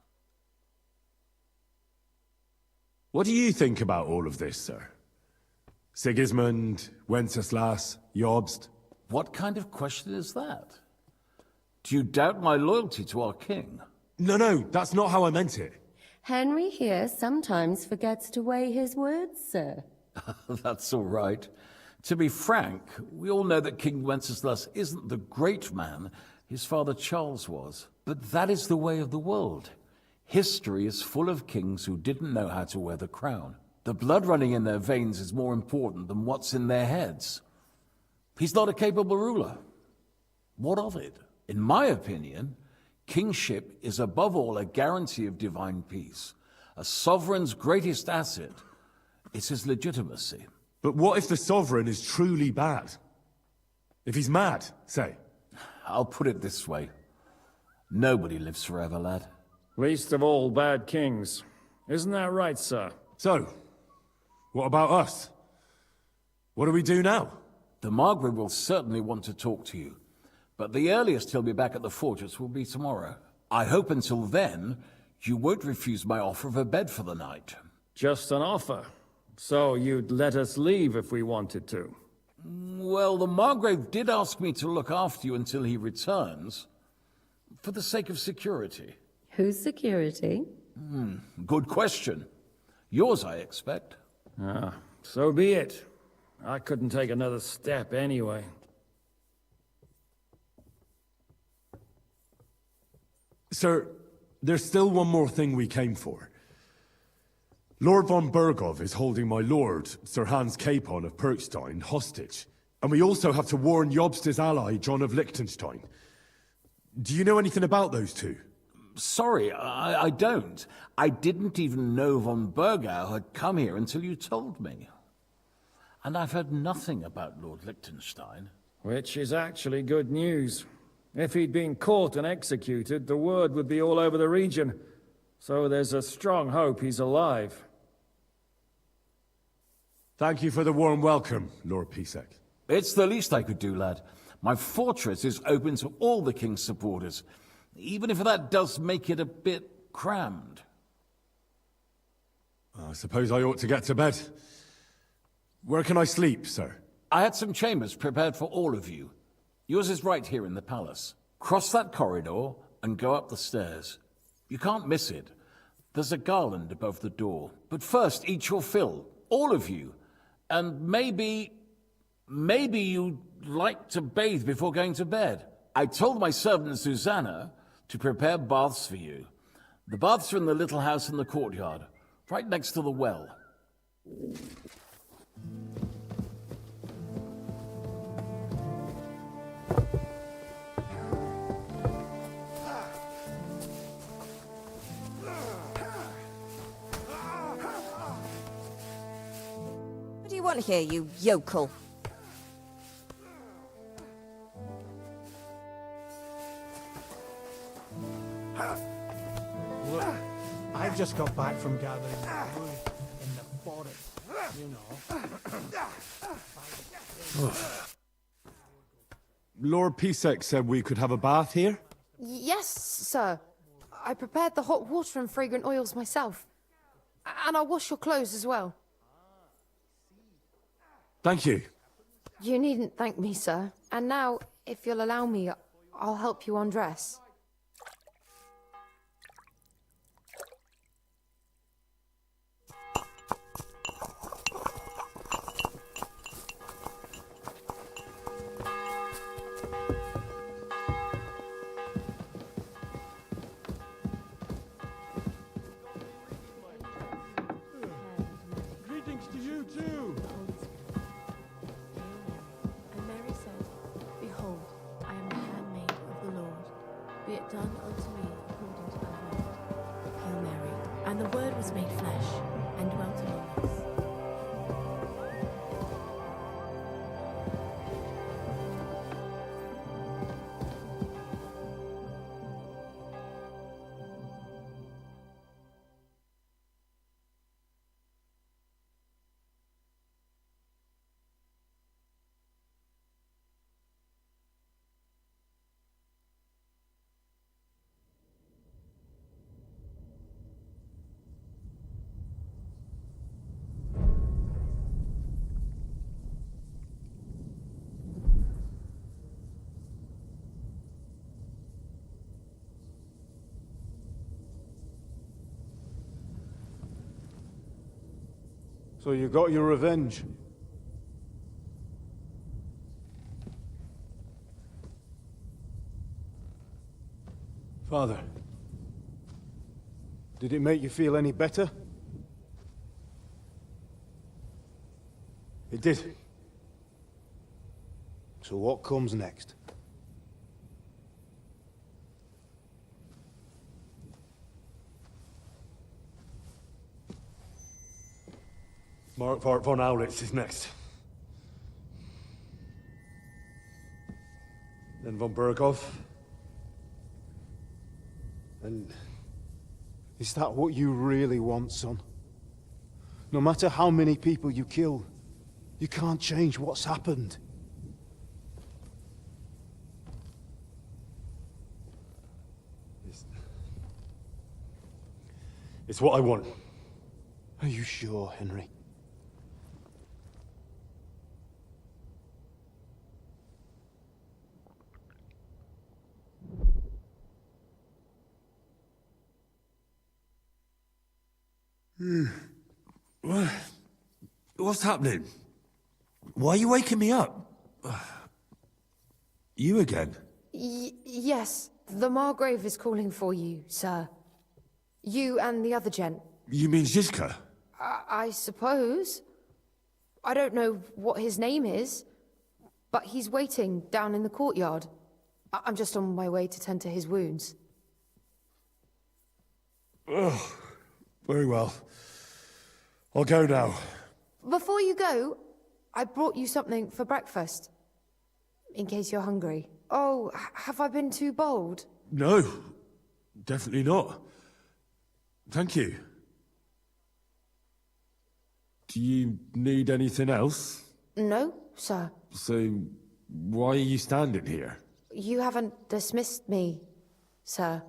What do you think about all of this, sir? Sigismund, Wenceslas, Jobst? What kind of question is that? Do you doubt my loyalty to our king? No, that's not how I meant it. Henry here sometimes forgets to weigh his words, sir. That's all right. To be frank, we all know that King Wenceslas isn't the great man his father Charles was. But that is the way of the world. History is full of kings who didn't know how to wear the crown. The blood running in their veins is more important than what's in their heads. He's not a capable ruler. What of it? In my opinion, kingship is above all a guarantee of divine peace. A sovereign's greatest asset is his legitimacy. But what if the sovereign is truly bad? If he's mad, say? I'll put it this way. Nobody lives forever, lad. Least of all bad kings. Isn't that right, sir? So, what about us? What do we do now? The Margrave will certainly want to talk to you, but the earliest he'll be back at the fortress will be tomorrow. I hope until then, you won't refuse my offer of a bed for the night. Just an offer. So you'd let us leave if we wanted to? Well, the Margrave did ask me to look after you until he returns, for the sake of security. Whose security? Good question. Yours, I expect. So be it. I couldn't take another step anyway. Sir, there's still one more thing we came for. Lord von Bergov is holding my lord, Sir Hans Capon of Perkstein, hostage. And we also have to warn Jobst's ally, John of Liechtenstein. Do you know anything about those two? Sorry, I don't. I didn't even know von Bergau had come here until you told me. And I've heard nothing about Lord Liechtenstein. Which is actually good news. If he'd been caught and executed, the word would be all over the region. So there's a strong hope he's alive. Thank you for the warm welcome, Lord Pisek. It's the least I could do, lad. My fortress is open to all the king's supporters, even if that does make it a bit crammed. I suppose I ought to get to bed. Where can I sleep, sir? I had some chambers prepared for all of you. Yours is right here in the palace. Cross that corridor and go up the stairs. You can't miss it. There's a garland above the door. But first, eat your fill. All of you. And maybe you'd like to bathe before going to bed. I told my servant Susanna to prepare baths for you. The baths are in the little house in the courtyard, right next to the well. What do you want here, you yokel? Look, I've just got back from gathering wood in the forest, you know. Lord Pisek said we could have a bath here? Yes, sir. I prepared the hot water and fragrant oils myself. And I'll wash your clothes as well. Thank you. You needn't thank me, sir. And now, if you'll allow me, I'll help you undress. Greetings to you too. And Mary said, Behold, I am the handmaid of the Lord. Be it done unto me according to thy word. Hail Mary. And the Word was made flesh, and dwelt among us. So you got your revenge? Father, did it make you feel any better? It did. So what comes next? Mark von Aulitz is next. Then von Berghoff. And is that what you really want, son? No matter how many people you kill, you can't change what's happened. It's what I want. Are you sure, Henry? What's happening? Why are you waking me up? You again? Yes, the Margrave is calling for you, sir. You and the other gent. You mean Zizka? I suppose. I don't know what his name is, but he's waiting down in the courtyard. I'm just on my way to tend to his wounds. Oh, very well. I'll go now. Before you go, I brought you something for breakfast. In case you're hungry. Oh, have I been too bold? No, definitely not. Thank you. Do you need anything else? No, sir. So, why are you standing here? You haven't dismissed me, sir.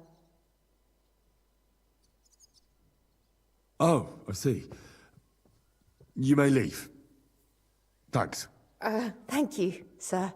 Oh, I see. You may leave. Thanks. Thank you, sir.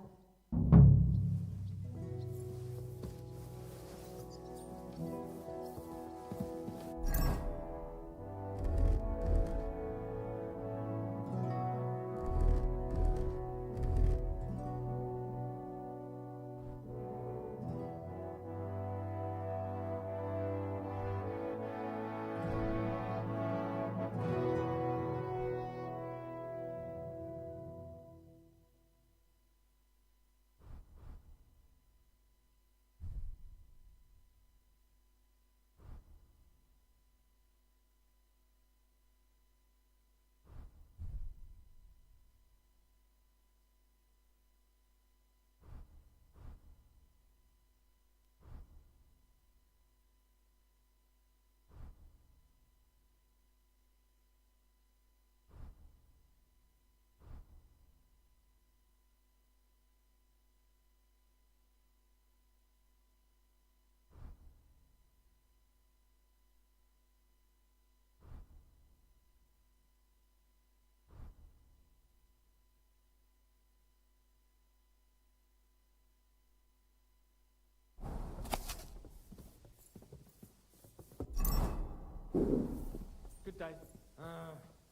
Tuesday.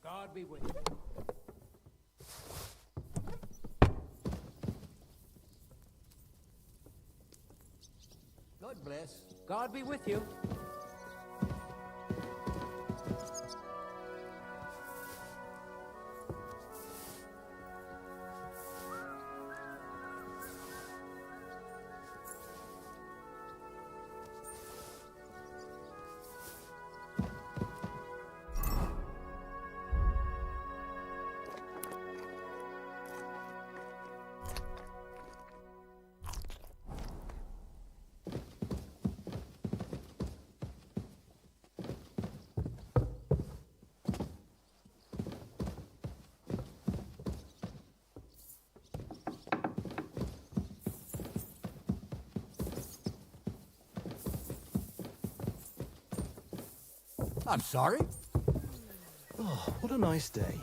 God be with you. God bless. God be with you. I'm sorry. Oh, what a nice day.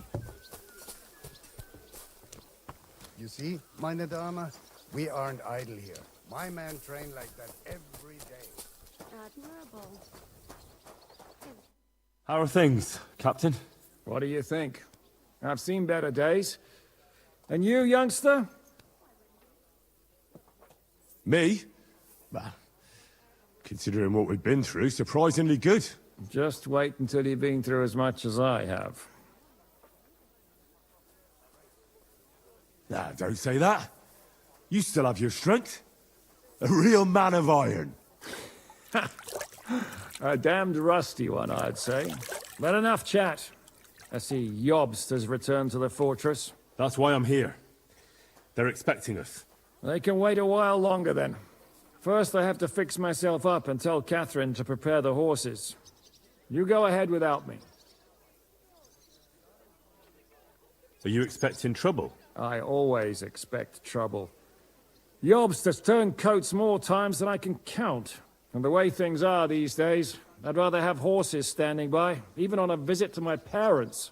You see, meine Dame, we aren't idle here. My men train like that every day. Admirable. How are things, Captain? What do you think? I've seen better days. And you, youngster? Me? Well, considering what we've been through, surprisingly good. Just wait until you've been through as much as I have. Nah, don't say that. You still have your strength. A real man of iron. A damned rusty one, I'd say. But enough chat. I see Jobst has returned to the fortress. That's why I'm here. They're expecting us. They can wait a while longer then. First, I have to fix myself up and tell Catherine to prepare the horses. You go ahead without me. Are you expecting trouble? I always expect trouble. Jobst has turned coats more times than I can count. And the way things are these days, I'd rather have horses standing by, even on a visit to my parents.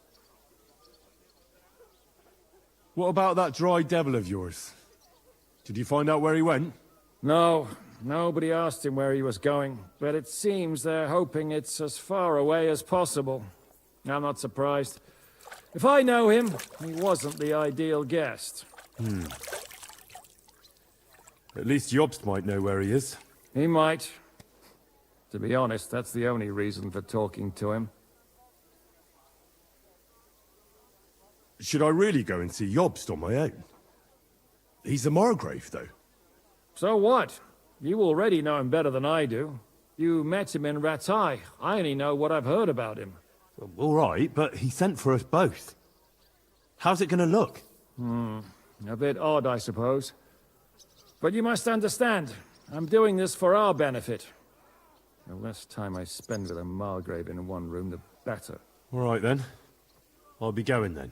What about that dry devil of yours? Did you find out where he went? No, nobody asked him where he was going, but it seems they're hoping it's as far away as possible. I'm not surprised. If I know him, he wasn't the ideal guest. At least Jobst might know where he is. He might. To be honest, that's the only reason for talking to him. Should I really go and see Jobst on my own? He's a Margrave, though. So what? You already know him better than I do. You met him in Ratai. I only know what I've heard about him. Well, all right, but he sent for us both. How's it going to look? A bit odd, I suppose. But you must understand, I'm doing this for our benefit. The less time I spend with a Margrave in one room, the better. All right, then. I'll be going, then.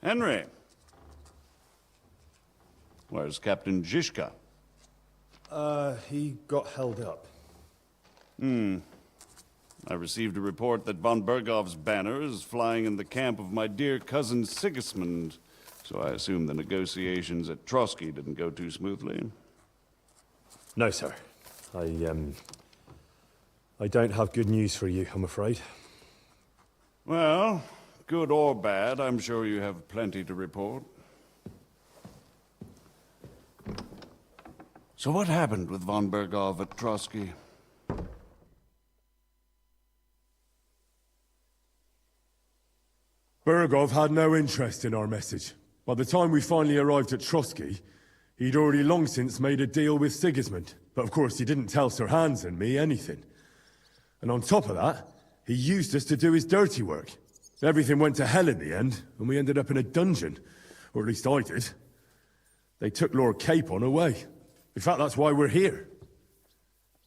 Henry. Where's Captain Zizka? He got held up. I received a report that von Bergov's banner is flying in the camp of my dear cousin Sigismund, so I assume the negotiations at Trotsky didn't go too smoothly. No, sir. I don't have good news for you, I'm afraid. Well, good or bad, I'm sure you have plenty to report. So what happened with von Bergov at Trotsky? Bergov had no interest in our message. By the time we finally arrived at Trotsky, he'd already long since made a deal with Sigismund. But of course, he didn't tell Sir Hans and me anything. And on top of that, he used us to do his dirty work. Everything went to hell in the end, and we ended up in a dungeon. Or at least I did. They took Lord Capon away. In fact, that's why we're here.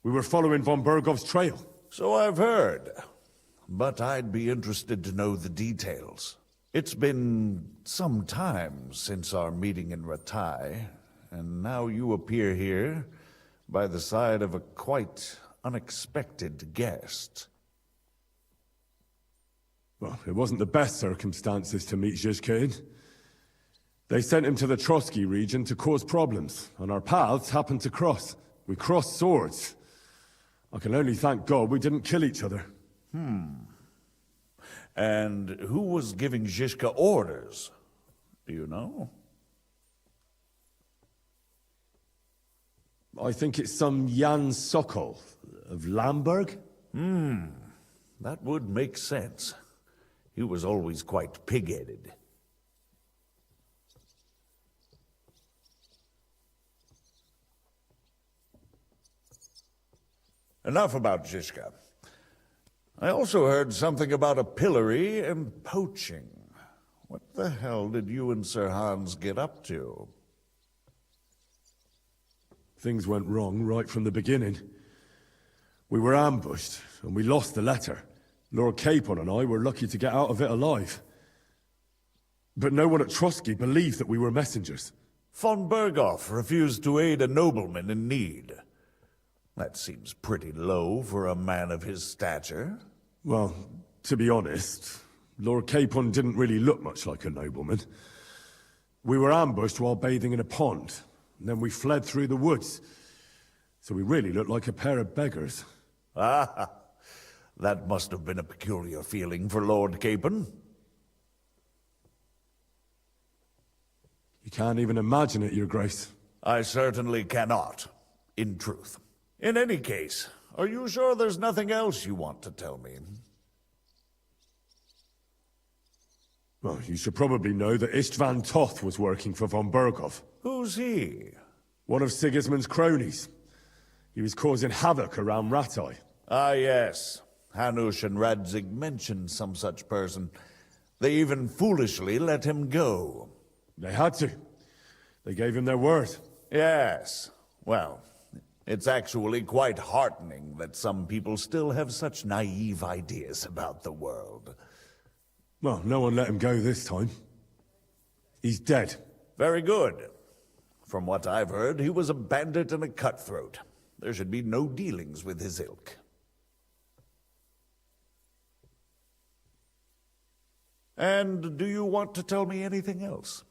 We were following von Bergov's trail. So I've heard. But I'd be interested to know the details. It's been some time since our meeting in Ratai, and now you appear here by the side of a quite unexpected guest. Well, it wasn't the best circumstances to meet Zhizka in. They sent him to the Trotsky region to cause problems, and our paths happened to cross. We crossed swords. I can only thank God we didn't kill each other. And who was giving Zhizka orders? Do you know? I think it's some Jan Sokol of Lamberg. That would make sense. He was always quite pig-headed. Enough about Zhizka. I also heard something about a pillory and poaching. What the hell did you and Sir Hans get up to? Things went wrong right from the beginning. We were ambushed, and we lost the letter. Lord Capon and I were lucky to get out of it alive. But no one at Trotsky believed that we were messengers. Von Berghoff refused to aid a nobleman in need. That seems pretty low for a man of his stature. Well, to be honest, Lord Capon didn't really look much like a nobleman. We were ambushed while bathing in a pond, and then we fled through the woods. So we really looked like a pair of beggars. Ah, that must have been a peculiar feeling for Lord Capon. You can't even imagine it, Your Grace. I certainly cannot, in truth. In any case, are you sure there's nothing else you want to tell me? Well, you should probably know that Istvan Toth was working for von Berghoff. Who's he? One of Sigismund's cronies. He was causing havoc around Ratai. Ah, yes. Hanush and Radzig mentioned some such person. They even foolishly let him go. They had to. They gave him their word. Yes. Well, it's actually quite heartening that some people still have such naive ideas about the world. Well, no one let him go this time. He's dead. Very good. From what I've heard, he was a bandit and a cutthroat. There should be no dealings with his ilk. And do you want to tell me anything else?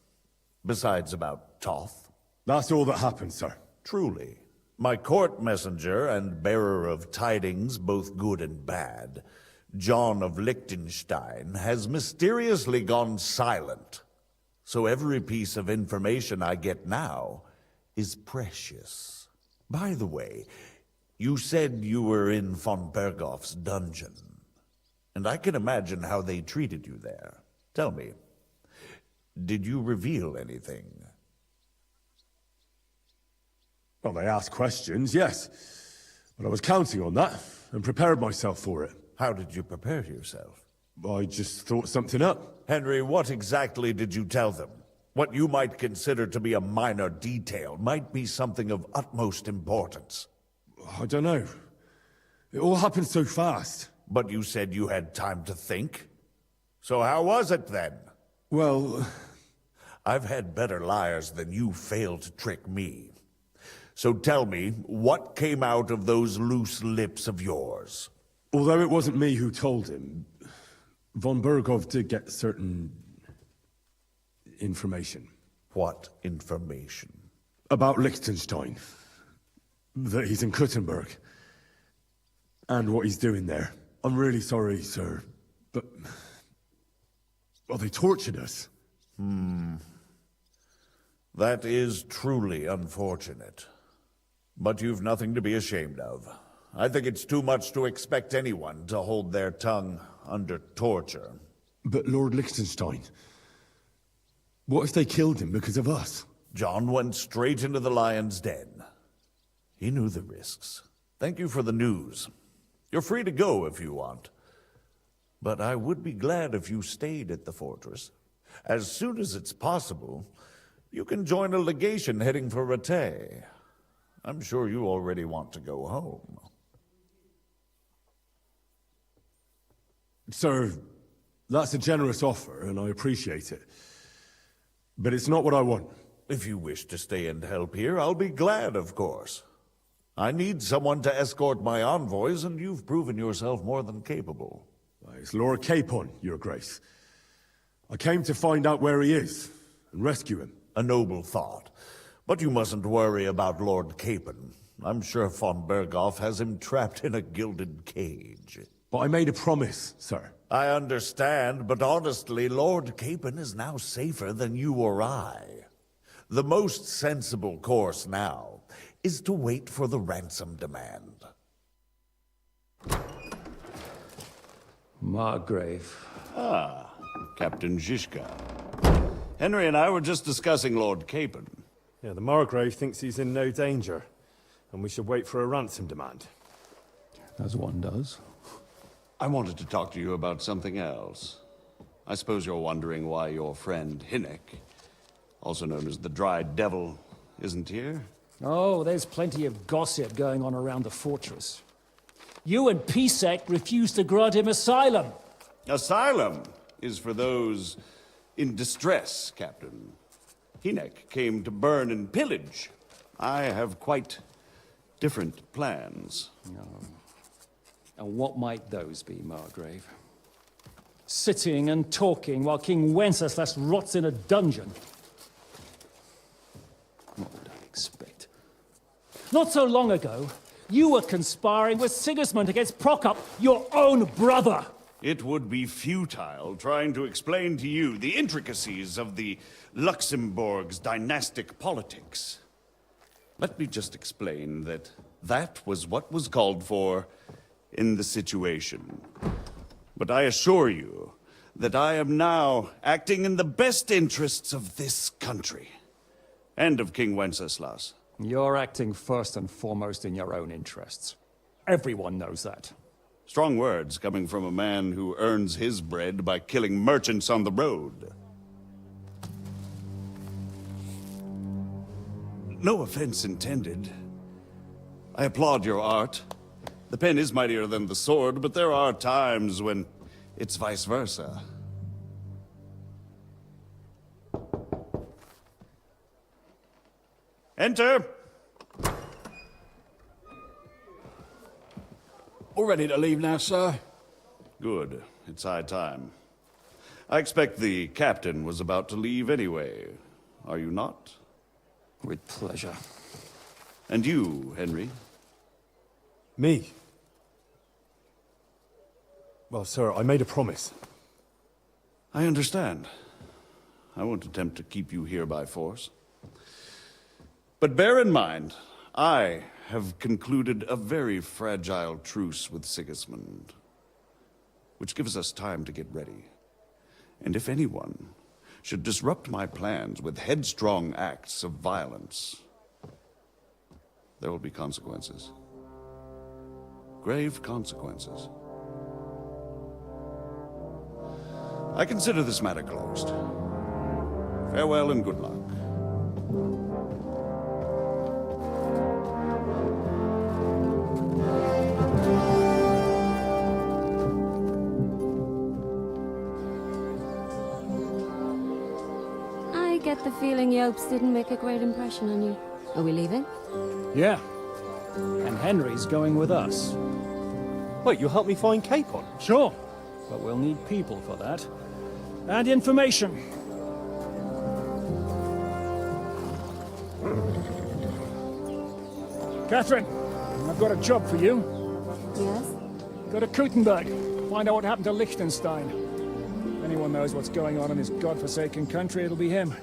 Besides about Toth? That's all that happened, sir. Truly. My court messenger and bearer of tidings, both good and bad, John of Liechtenstein, has mysteriously gone silent. So every piece of information I get now is precious. By the way, you said you were in von Berghoff's dungeon, and I can imagine how they treated you there. Tell me, did you reveal anything? Well, they asked questions, yes. But I was counting on that, and prepared myself for it. How did you prepare yourself? I just thought something up. Henry, what exactly did you tell them? What you might consider to be a minor detail might be something of utmost importance. I don't know. It all happened so fast. But you said you had time to think. So how was it then? Well, I've had better liars than you failed to trick me. So tell me, what came out of those loose lips of yours? Although it wasn't me who told him, von Berghoff did get certain information. What information? About Liechtenstein. That he's in Kuttenberg. And what he's doing there. I'm really sorry, sir, but... well, they tortured us. That is truly unfortunate. But you've nothing to be ashamed of. I think it's too much to expect anyone to hold their tongue under torture. But Lord Liechtenstein... what if they killed him because of us? John went straight into the lion's den. He knew the risks. Thank you for the news. You're free to go if you want. But I would be glad if you stayed at the fortress. As soon as it's possible, you can join a legation heading for Rattay. I'm sure you already want to go home. Sir, that's a generous offer, and I appreciate it. But it's not what I want. If you wish to stay and help here, I'll be glad, of course. I need someone to escort my envoys, and you've proven yourself more than capable. It's Lord Capon, Your Grace. I came to find out where he is, and rescue him. A noble thought. But you mustn't worry about Lord Capon. I'm sure von Berghoff has him trapped in a gilded cage. But I made a promise, sir. I understand, but honestly, Lord Capon is now safer than you or I. The most sensible course now is to wait for the ransom demand. Margrave. Ah, Captain Zizka. Henry and I were just discussing Lord Capon. Yeah, the Margrave thinks he's in no danger, and we should wait for a ransom demand. As one does. I wanted to talk to you about something else. I suppose you're wondering why your friend Hinnek, also known as the Dried Devil, isn't here? Oh, there's plenty of gossip going on around the fortress. You and Pisek refused to grant him asylum. Asylum is for those in distress, Captain. Hinnek came to burn and pillage. I have quite different plans. And what might those be, Margrave? Sitting and talking while King Wenceslas rots in a dungeon. What would I expect? Not so long ago, you were conspiring with Sigismund against Prokop, your own brother! It would be futile trying to explain to you the intricacies of the Luxembourg's dynastic politics. Let me just explain that that was what was called for in the situation. But I assure you that I am now acting in the best interests of this country and of King Wenceslas. You're acting first and foremost in your own interests. Everyone knows that. Strong words coming from a man who earns his bread by killing merchants on the road. No offense intended. I applaud your art. The pen is mightier than the sword, but there are times when it's vice versa. Enter! All ready to leave now, sir? Good. It's high time. I expect the captain was about to leave anyway. Are you not? With pleasure. And you, Henry? Me? Well, sir, I made a promise. I understand. I won't attempt to keep you here by force. But bear in mind, I have concluded a very fragile truce with Sigismund, which gives us time to get ready. And if anyone should disrupt my plans with headstrong acts of violence, there will be consequences. Grave consequences. I consider this matter closed. Farewell and good luck. I get the feeling Yopes didn't make a great impression on you. Are we leaving? Yeah. And Henry's going with us. Wait, you'll help me find Capon? Sure. But we'll need people for that. And information. Catherine, I've got a job for you. Yes? Go to Kuttenberg. Find out what happened to Liechtenstein. If anyone knows what's going on in this godforsaken country, it'll be him.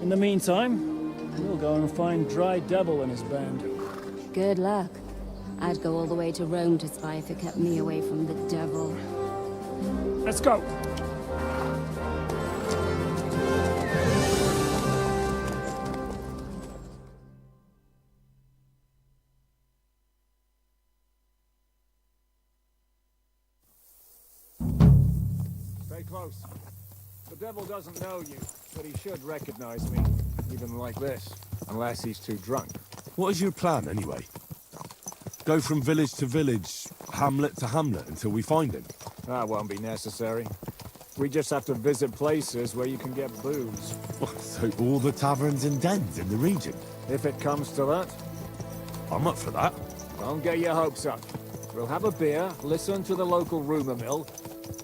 In the meantime, we'll go and find Dry Devil and his band. Good luck. I'd go all the way to Rome to spy if it kept me away from the devil. Let's go! Stay close. The devil doesn't know you, but he should recognize me, even like this, unless he's too drunk. What is your plan, anyway? Go from village to village, hamlet to hamlet, until we find him? That won't be necessary. We just have to visit places where you can get booze. So all the taverns and dens in the region? If it comes to that. I'm up for that. Don't get your hopes up. We'll have a beer, listen to the local rumor mill,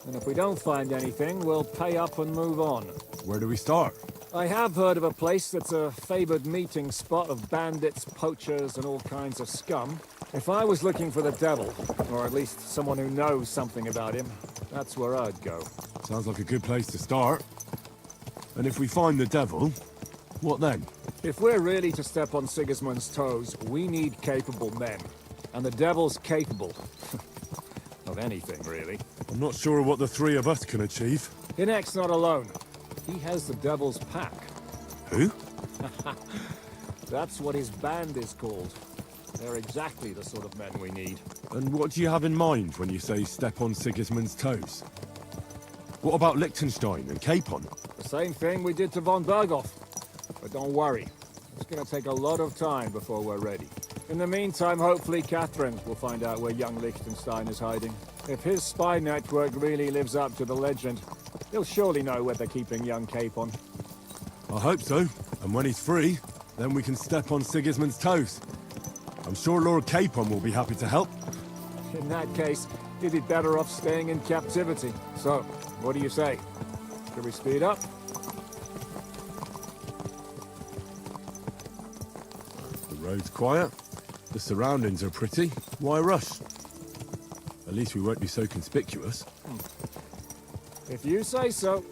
and if we don't find anything, we'll pay up and move on. Where do we start? I have heard of a place that's a favored meeting spot of bandits, poachers, and all kinds of scum. If I was looking for the devil, or at least someone who knows something about him, that's where I'd go. Sounds like a good place to start. And if we find the devil, what then? If we're really to step on Sigismund's toes, we need capable men. And the devil's capable. Of anything, really. I'm not sure what the three of us can achieve. Inek's not alone. He has the devil's pack. Who? That's what his band is called. They're exactly the sort of men we need. And what do you have in mind when you say step on Sigismund's toes? What about Liechtenstein and Capon? The same thing we did to von Berghoff. But don't worry. It's gonna take a lot of time before we're ready. In the meantime, hopefully Catherine will find out where young Liechtenstein is hiding. If his spy network really lives up to the legend, he'll surely know where they're keeping young Capon. I hope so. And when he's free, then we can step on Sigismund's toes. I'm sure Lord Capon will be happy to help. In that case, he'd be better off staying in captivity. So, what do you say? Should we speed up? The road's quiet. The surroundings are pretty. Why rush? At least we won't be so conspicuous. If you say so.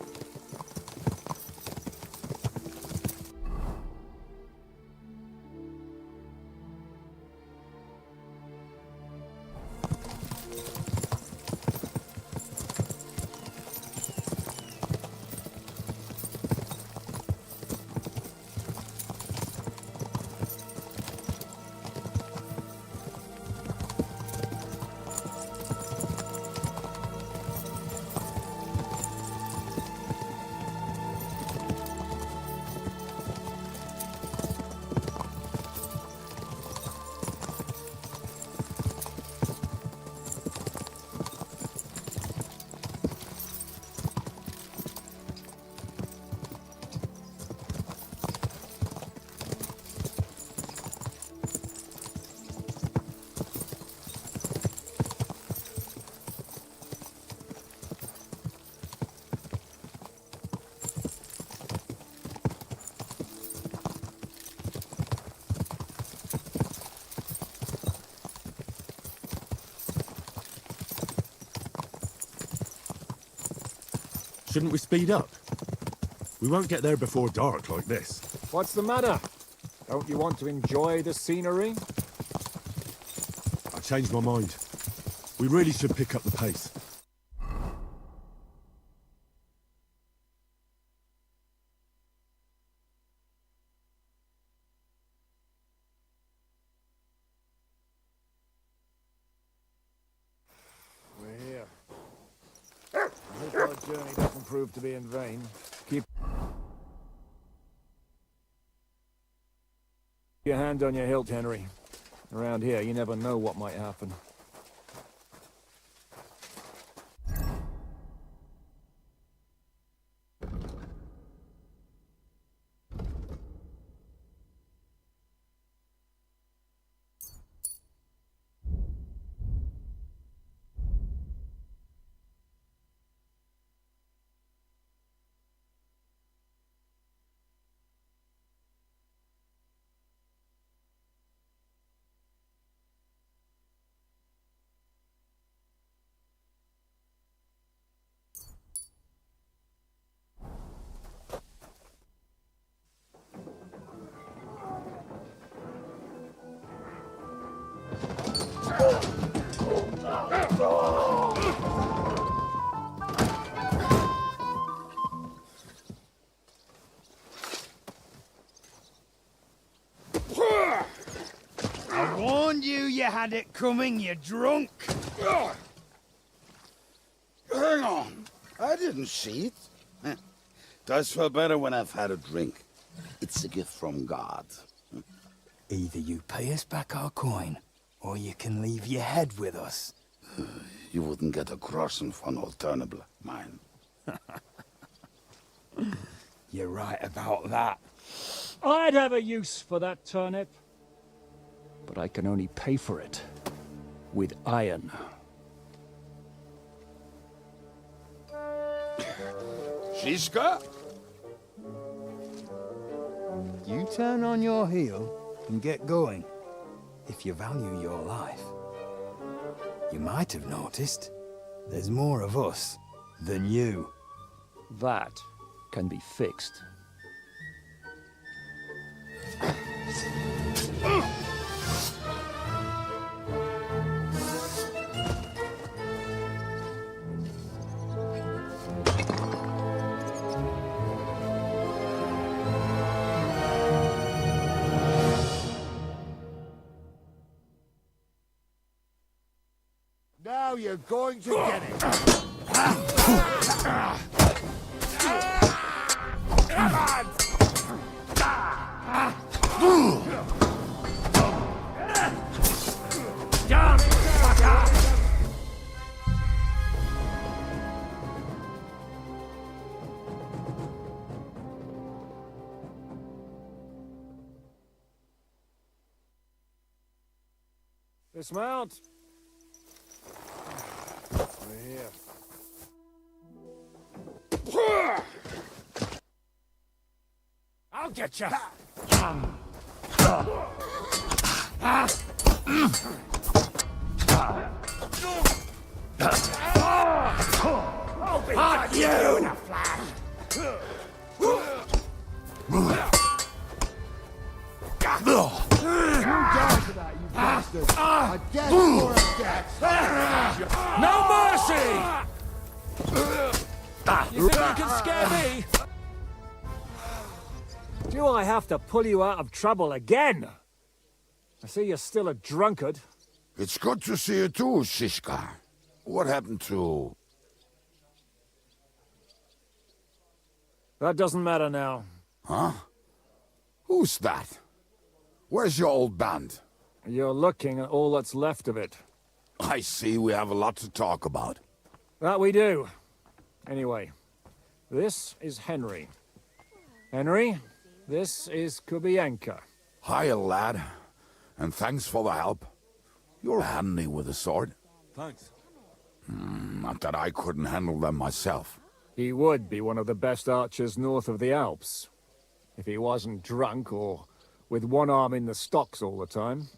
Shouldn't we speed up? We won't get there before dark like this. What's the matter? Don't you want to enjoy the scenery? I changed my mind. We really should pick up the pace. We're here. I hope our journey doesn't prove to be in vain. Keep your hand on your hilt, Henry. Around here, you never know what might happen. I warned you you had it coming, you drunk! Hang on. I didn't see it. Does feel better when I've had a drink. It's a gift from God. Either you pay us back our coin, or you can leave your head with us. You wouldn't get a groschen von Alternable, mine. You're right about that. I'd have a use for that turnip. But I can only pay for it with iron. Shiska? You turn on your heel and get going. If you value your life. You might have noticed, there's more of us than you. That can be fixed. Now you're going to get it. Come on! Damn, fucker! Dismount. We're here. I'll get you. I'll be on you in a flash. Bastard! A death or a death! No mercy! You think you can scare me? Do I have to pull you out of trouble again? I see you're still a drunkard. It's good to see you too, Shishka. What happened to... That doesn't matter now. Huh? Who's that? Where's your old band? You're looking at all that's left of it. I see we have a lot to talk about. That we do. Anyway, this is Henry. Henry, this is Kubienka. Hiya, lad. And thanks for the help. You're handy with a sword. Thanks. Not that I couldn't handle them myself. He would be one of the best archers north of the Alps. If he wasn't drunk or with one arm in the stocks all the time.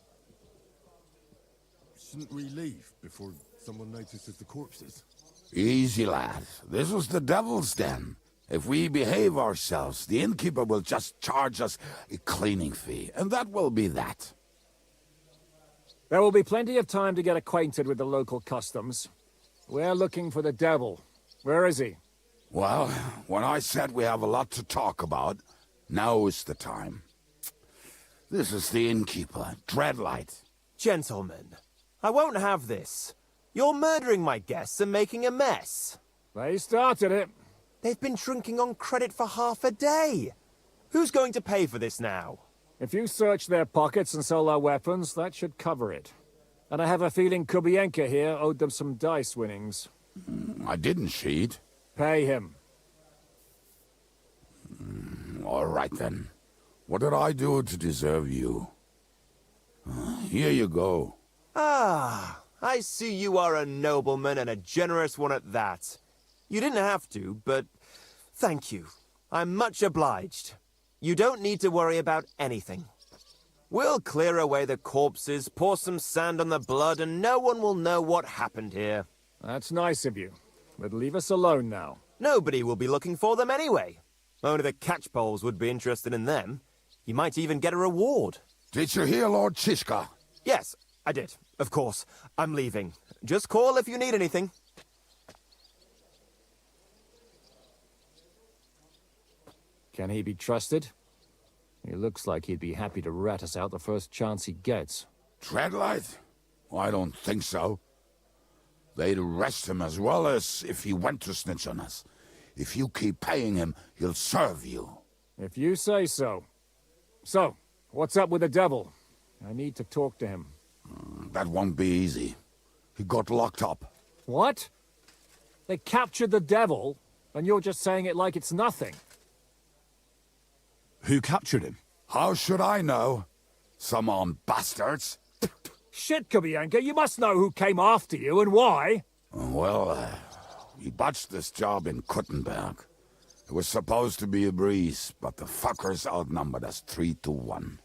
Shouldn't we leave before someone notices the corpses? Easy, lad. This was the devil's den. If we behave ourselves, the innkeeper will just charge us a cleaning fee, and that will be that. There will be plenty of time to get acquainted with the local customs. We're looking for the devil. Where is he? Well, when I said we have a lot to talk about, now is the time. This is the innkeeper, Dreadlight. Gentlemen, I won't have this. You're murdering my guests and making a mess. They started it. They've been drinking on credit for half a day. Who's going to pay for this now? If you search their pockets and sell their weapons, that should cover it. And I have a feeling Kubienka here owed them some dice winnings. I didn't cheat. Pay him. All right, then. What did I do to deserve you? Here you go. Ah, I see you are a nobleman and a generous one at that. You didn't have to, but thank you. I'm much obliged. You don't need to worry about anything. We'll clear away the corpses, pour some sand on the blood, and no one will know what happened here. That's nice of you. But leave us alone now. Nobody will be looking for them anyway. Only the catchpoles would be interested in them. You might even get a reward. Did you hear Lord Chishka? Yes, I did. Of course. I'm leaving. Just call if you need anything. Can he be trusted? He looks like he'd be happy to rat us out the first chance he gets. Dreadlight? I don't think so. They'd arrest him as well as if he went to snitch on us. If you keep paying him, he'll serve you. If you say so. So, What's up with the devil? I need to talk to him. That won't be easy. He got locked up. What? They captured the devil, and you're just saying it like it's nothing. Who captured him? How should I know? Some armed bastards. Shit, Kubianka, you must know who came after you and why. Well, we botched this job in Kuttenberg. It was supposed to be a breeze, but the fuckers outnumbered us 3-1.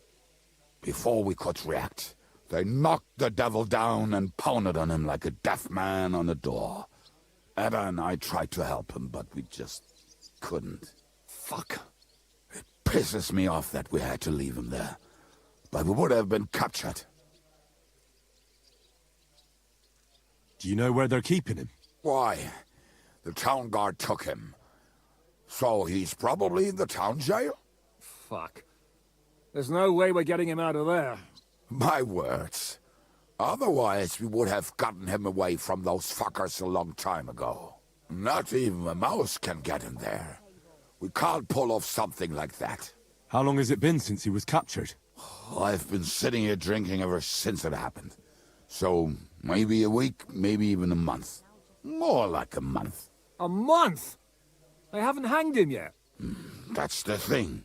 Before we could react, they knocked the devil down and pounded on him like a deaf man on a door. Ada and I tried to help him, but we just couldn't. Fuck. It pisses me off that we had to leave him there. But we would have been captured. Do you know where they're keeping him? Why? The town guard took him. So he's probably in the town jail? Fuck. There's no way we're getting him out of there. My words. Otherwise, we would have gotten him away from those fuckers a long time ago. Not even a mouse can get him there. We can't pull off something like that. How long has it been since he was captured? I've been sitting here drinking ever since it happened. So, maybe a week, maybe even a month. More like a month. A month? They haven't hanged him yet. That's the thing.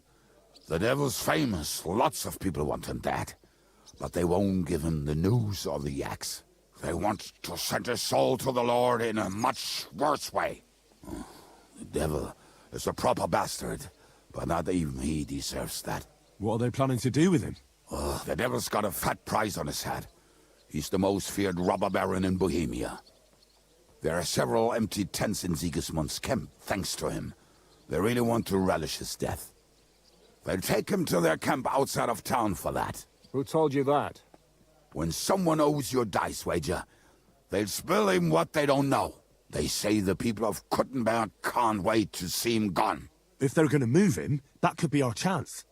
The devil's famous. Lots of people want him dead. But they won't give him the news or the axe. They want to send his soul to the Lord in a much worse way. The devil is a proper bastard, but not even he deserves that. What are they planning to do with him? The devil's got a fat price on his head. He's the most feared robber baron in Bohemia. There are several empty tents in Sigismund's camp, thanks to him. They really want to relish his death. They'll take him to their camp outside of town for that. Who told you that? When someone owes you a dice wager, they'll spill him what they don't know. They say the people of Kuttenberg can't wait to see him gone. If they're going to move him, that could be our chance.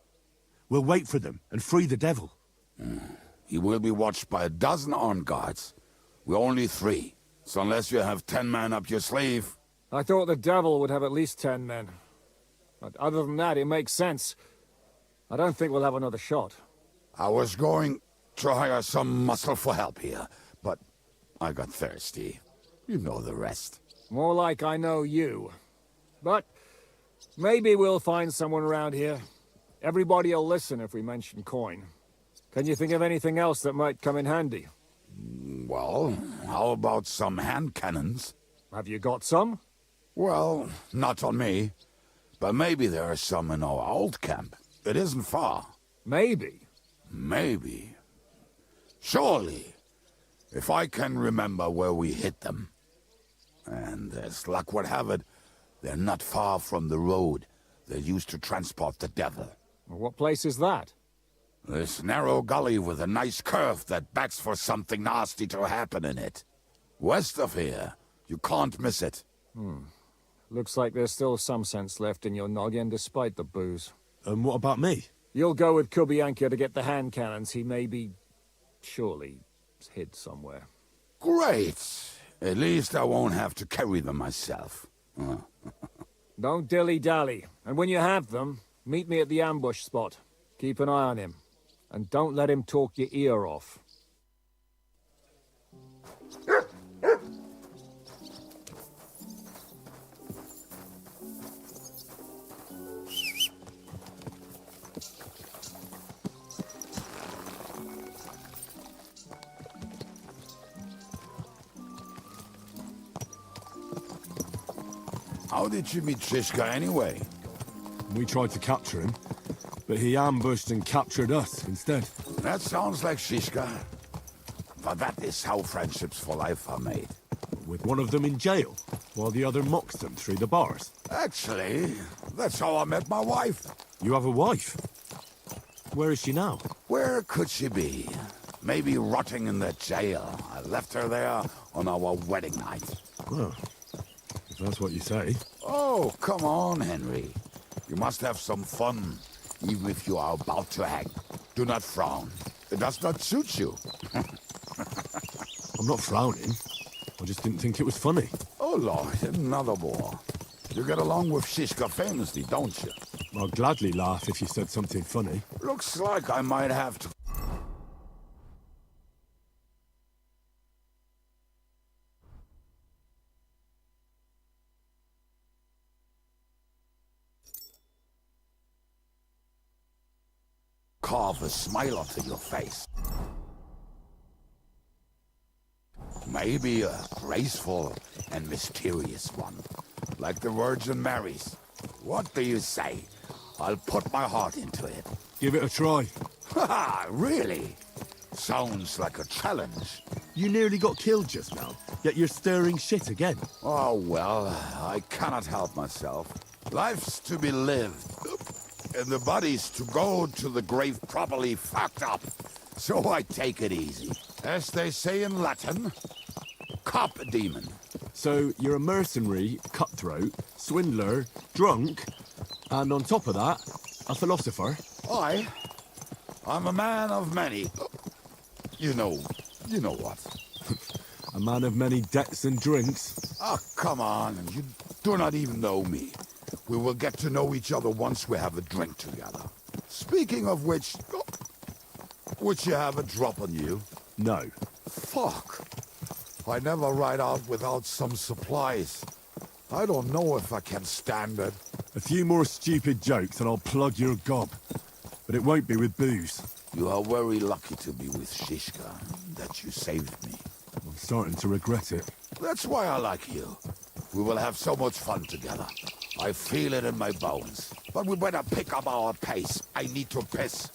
We'll wait for them and free the devil. He will be watched by 12 armed guards. We're only 3. So unless you have 10 men up your sleeve... I thought the devil would have at least 10 men. But other than that, it makes sense. I don't think we'll have another shot. I was going to hire some muscle for help here, but I got thirsty. You know the rest. More like I know you. But maybe we'll find someone around here. Everybody'll listen if we mention coin. Can you think of anything else that might come in handy? Well, how about some hand cannons? Have you got some? Well, not on me. But maybe there are some in our old camp. It isn't far. Maybe? Maybe. Surely. If I can remember where we hid them. And as luck would have it, they're not far from the road they used to transport the devil. What place is that? This narrow gully with a nice curve that begs for something nasty to happen in it. West of here. You can't miss it. Looks like there's still some sense left in your noggin despite the booze. And what about me? You'll go with Kubianka to get the hand cannons he may be... surely hid somewhere. Great! At least I won't have to carry them myself. Don't dilly-dally. And when you have them, meet me at the ambush spot. Keep an eye on him. And don't let him talk your ear off. How did you meet Shishka anyway? We tried to capture him, but he ambushed and captured us instead. That sounds like Shishka. But that is how friendships for life are made. With one of them in jail, while the other mocks them through the bars. Actually, that's how I met my wife. You have a wife? Where is she now? Where could she be? Maybe rotting in the jail. I left her there on our wedding night. Well, if that's what you say. Oh, come on, Henry. You must have some fun, even if you are about to hang. Do not frown. It does not suit you. I'm not frowning. I just didn't think it was funny. Oh, Lord, another war. You get along with Shishka famously, don't you? I'll gladly laugh if you said something funny. Looks like I might have to... carve a smile onto your face. Maybe a graceful and mysterious one, like the Virgin Mary's. What do you say? I'll put my heart into it. Give it a try. Haha, really? Sounds like a challenge. You nearly got killed just now, yet you're stirring shit again. Oh, well, I cannot help myself. Life's to be lived, and the body's to go to the grave properly fucked up. So I take it easy. As they say in Latin, cop a demon. So you're a mercenary, cutthroat, swindler, drunk, and on top of that, a philosopher? I'm a man of many... You know what. A man of many debts and drinks? Ah, come on, you do not even know me. We will get to know each other once we have a drink together. Speaking of which... Would you have a drop on you? No. Fuck. I never ride out without some supplies. I don't know if I can stand it. A few more stupid jokes and I'll plug your gob. But it won't be with booze. You are very lucky to be with Shishka, that you saved me. I'm starting to regret it. That's why I like you. We will have so much fun together. I feel it in my bones. But we better pick up our pace. I need to piss.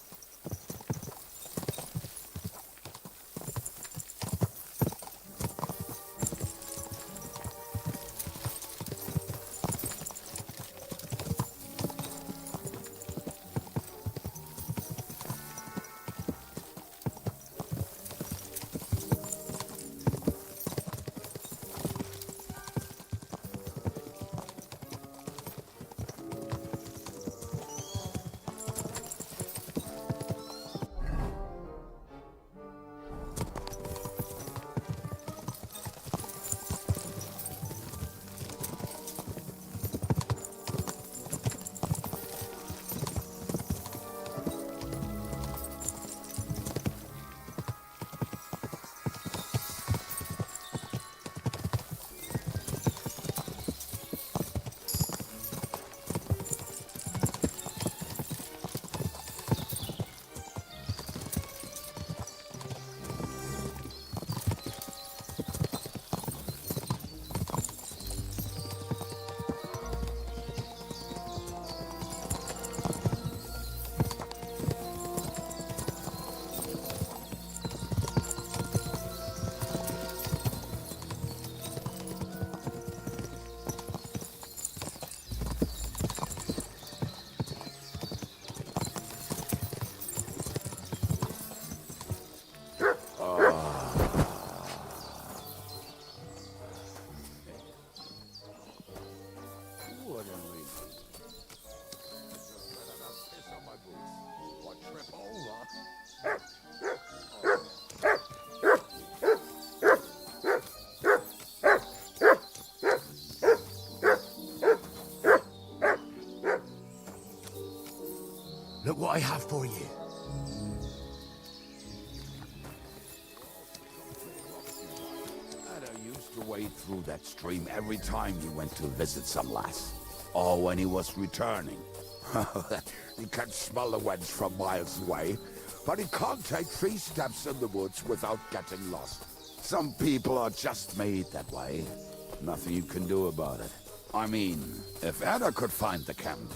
Look what I have for you. Ada used to wade through that stream every time he went to visit some lass. Or when he was returning. He can smell the wench from miles away, but he can't take 3 steps in the woods without getting lost. Some people are just made that way. Nothing you can do about it. I mean, if Ada could find the camp,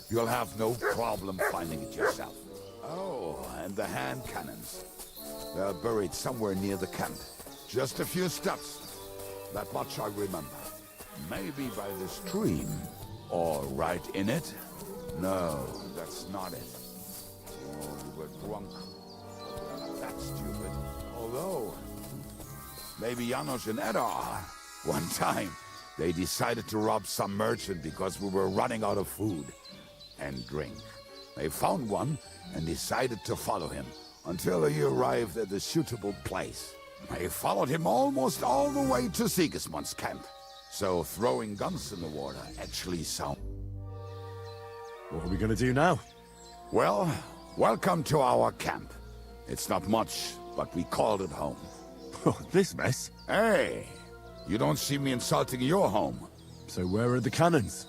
you'll have no problem finding it yourself. Oh, and the hand cannons. They're buried somewhere near the camp. Just a few steps. That much I remember. Maybe by the stream. Or right in it? No, that's not it. Oh, we were drunk. Not that stupid. Although, maybe Janos and Edda are. One time, they decided to rob some merchant because we were running out of food and drink. They found one and decided to follow him until he arrived at a suitable place. They followed him almost all the way to Sigismund's camp. So throwing guns in the water actually sound... What are we gonna do now? Well, welcome to our camp. It's not much, but we called it home. This mess? Hey, you don't see me insulting your home. So where are the cannons?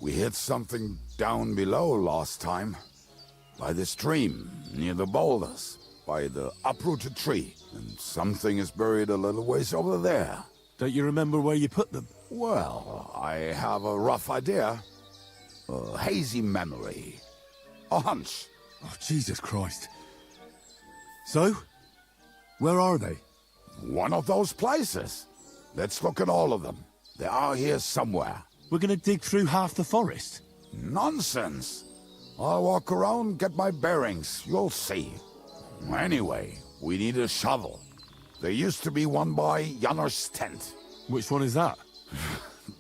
We hit something down below last time. By the stream, near the boulders, by the uprooted tree. And something is buried a little ways over there. Don't you remember where you put them? Well, I have a rough idea. A hazy memory. A hunch. Oh, Jesus Christ. So? Where are they? One of those places. Let's look at all of them. They are here somewhere. We're gonna dig through half the forest? Nonsense. I'll walk around, get my bearings. You'll see. Anyway, we need a shovel. There used to be one by Janner's tent. Which one is that?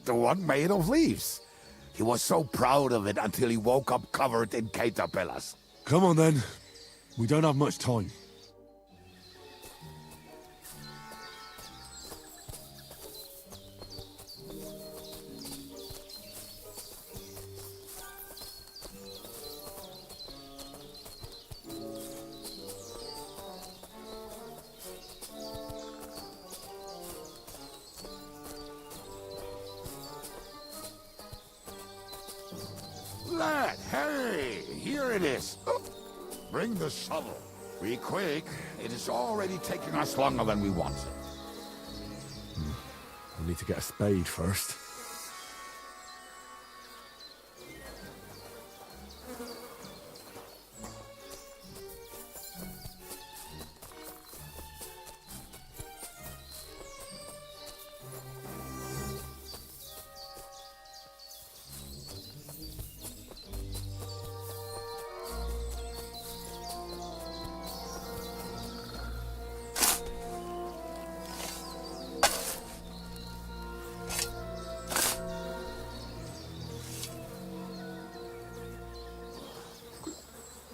The one made of leaves. He was so proud of it until he woke up covered in caterpillars. Come on then. We don't have much time. Lad, hey, here it is. Bring the shovel. Be quick. It is already taking us longer than we wanted. We need to get a spade first.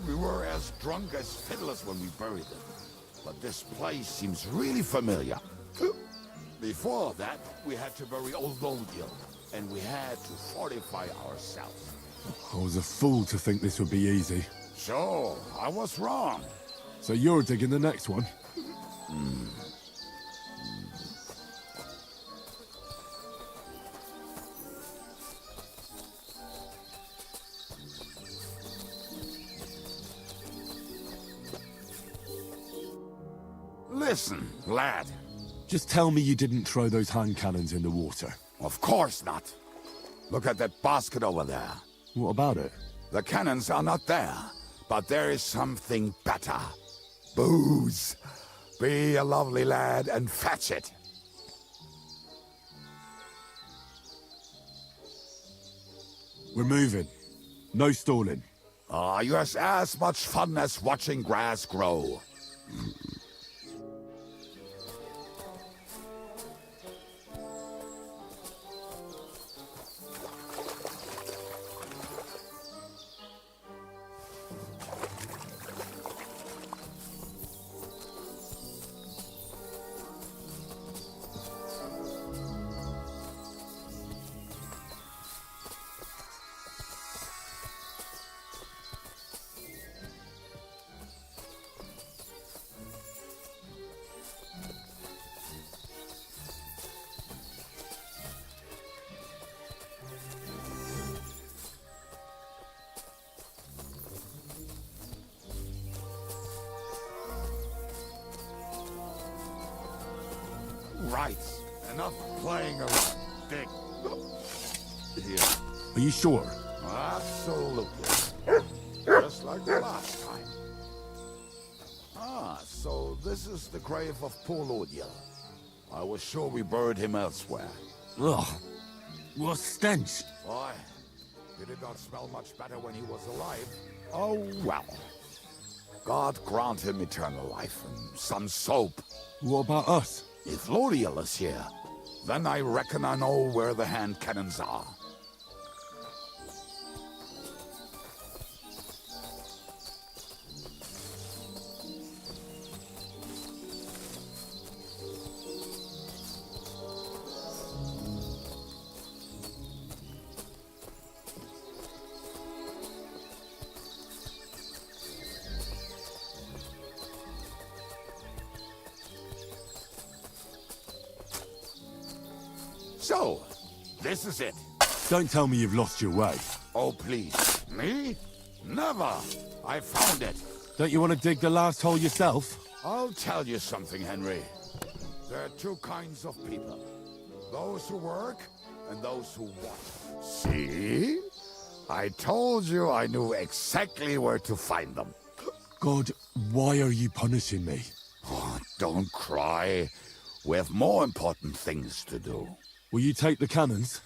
We were as drunk as fiddlers when we buried them. But this place seems really familiar. Before that, we had to bury old Lodiel, and we had to fortify ourselves. I was a fool to think this would be easy. So, I was wrong. So you're digging the next one? Listen, lad. Just tell me you didn't throw those hand cannons in the water. Of course not. Look at that basket over there. What about it? The cannons are not there, but there is something better. Booze. Be a lovely lad and fetch it. We're moving. No stalling. You have as much fun as watching grass grow. Right. Enough playing around. Dig. Here. Are you sure? Absolutely. Just like the last time. So this is the grave of poor Lodiel. I was sure we buried him elsewhere. Ugh. What stench. Why? He did not smell much better when he was alive. Oh, well. God grant him eternal life and some soap. What about us? If Lodiel is here, then I reckon I know where the hand cannons are. So, this is it. Don't tell me you've lost your way. Oh, please. Me? Never. I found it. Don't you want to dig the last hole yourself? I'll tell you something, Henry. There are two kinds of people. Those who work and those who watch. See? I told you I knew exactly where to find them. God, why are you punishing me? Oh, don't cry. We have more important things to do. Will you take the cannons?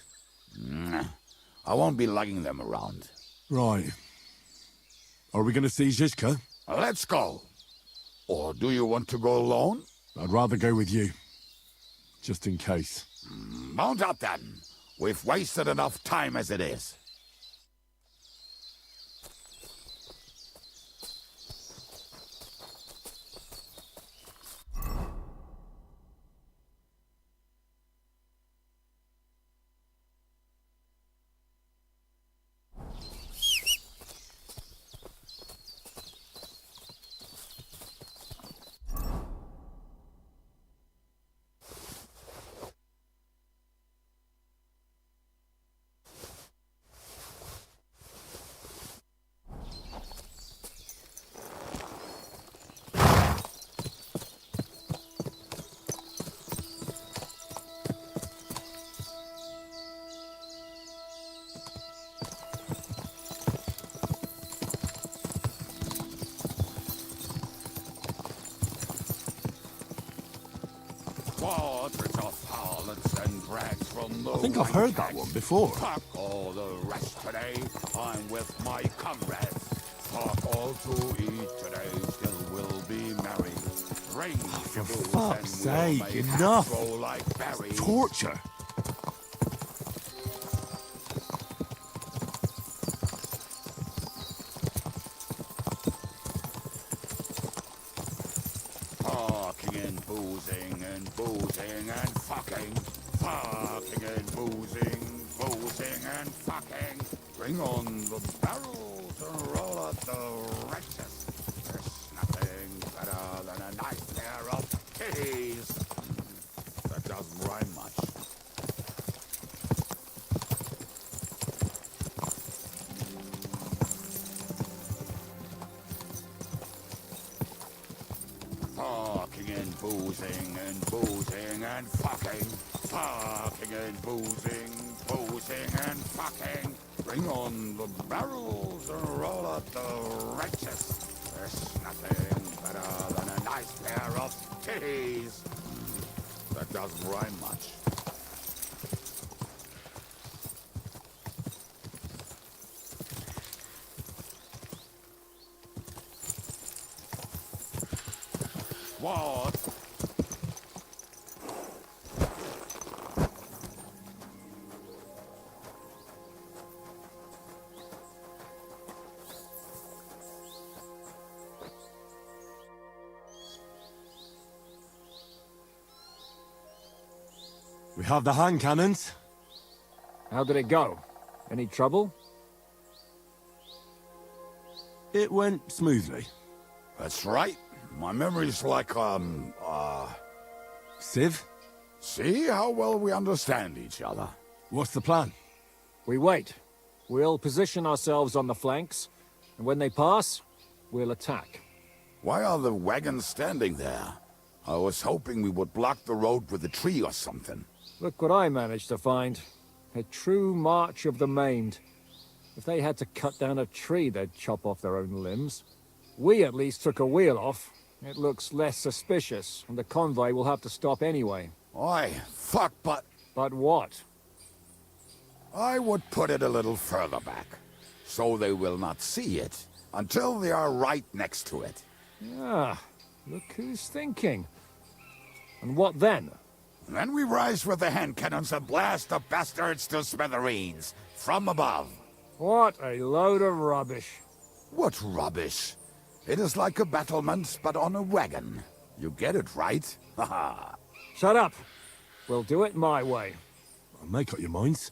I won't be lugging them around. Right. Are we going to see Zizka? Let's go. Or do you want to go alone? I'd rather go with you. Just in case. Mount up then. We've wasted enough time as it is. Portraits of harlots and drags from the I think I've heard that one before. Fuck all the rest today. I'm with my comrades. Fuck all to eat today. Still will be merry. Rain For fuck's sake, enough! Like berries. Torture! Fucking and boozing and boozing and fucking. Fucking and boozing and fucking. Bring on the barrels and roll out the righteous. There's nothing better than a nice pair of titties. That doesn't rhyme much. Fucking and boozing and fucking. Fucking and boozing and fucking. Bring on the barrels and roll out the righteous. There's nothing better than a nice pair of titties. That doesn't rhyme much. What? We have the hand cannons. How did it go? Any trouble? It went smoothly. That's right. My memory's like, Civ? See how well we understand each other. What's the plan? We wait. We'll position ourselves on the flanks, and when they pass, we'll attack. Why are the wagons standing there? I was hoping we would block the road with a tree or something. Look what I managed to find. A true march of the maimed. If they had to cut down a tree, they'd chop off their own limbs. We at least took a wheel off. It looks less suspicious, and the convoy will have to stop anyway. Oi, fuck, but... But what? I would put it a little further back, so they will not see it until they are right next to it. Ah, look who's thinking. And what then? Then we rise with the hand cannons and blast the bastards to smithereens, from above. What a load of rubbish. What rubbish? It is like a battlement, but on a wagon. You get it, right? Haha. Shut up. We'll do it my way. Make up your minds.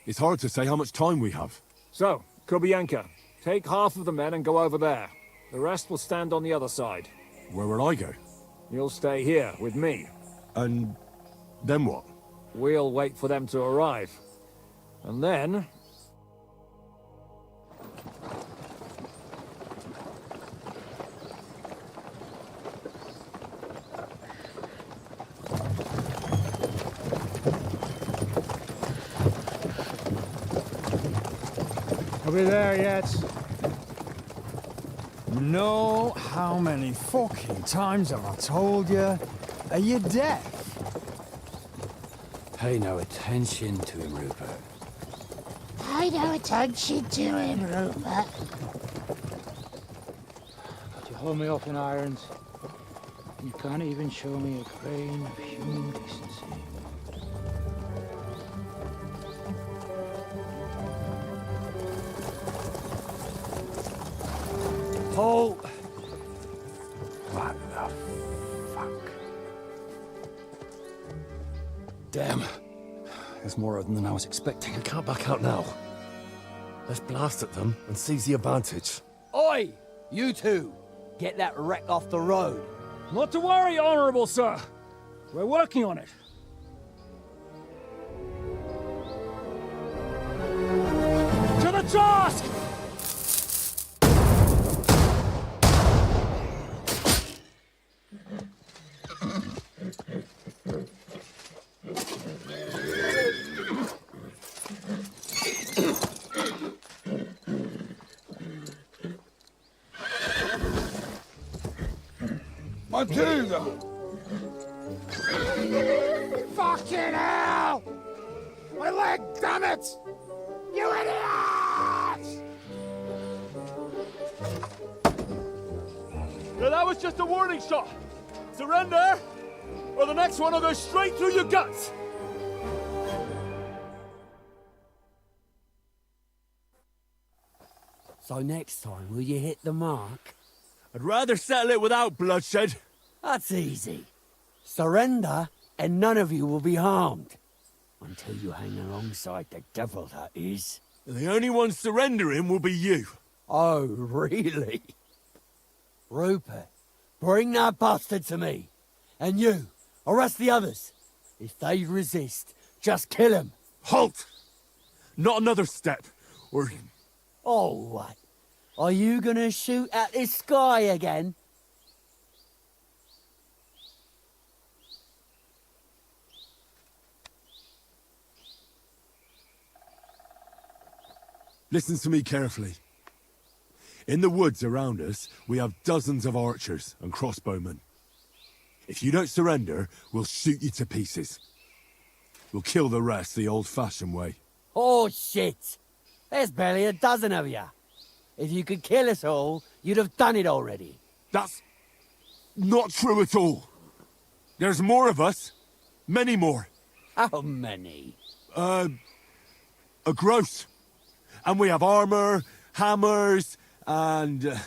It's hard to say how much time we have. So, Kubienka, take half of the men and go over there. The rest will stand on the other side. Where will I go? You'll stay here with me. And then what? We'll wait for them to arrive. And then... Are we there yet? No, how many fucking times have I told you? Are you deaf? Pay no attention to him, Rupert. Pay no attention to him, Rupert. But you hold me up in irons. You can't even show me a grain of human decency. Paul! What the fuck? Damn. There's more of them than I was expecting. We can't back out now. Let's blast at them and seize the advantage. Oi! You two! Get that wreck off the road. Not to worry, Honourable Sir. We're working on it. To the task! Matilda! Fucking hell! My leg, damn it! You idiots! Yeah, that was just a warning shot. Surrender, or the next one will go straight through your guts. So next time, will you hit the mark? I'd rather settle it without bloodshed. That's easy. Surrender, and none of you will be harmed. Until you hang alongside the devil, that is. The only one surrendering will be you. Oh, really? Rupert, bring that bastard to me. And you, arrest the others. If they resist, just kill them. Halt! Not another step, or... Oh, what? Are you gonna shoot at this sky again? Listen to me carefully. In the woods around us, we have dozens of archers and crossbowmen. If you don't surrender, we'll shoot you to pieces. We'll kill the rest the old-fashioned way. Oh, shit! There's barely a dozen of you. If you could kill us all, you'd have done it already. That's not true at all. There's more of us. Many more. How many? A gross. And we have armor, hammers, and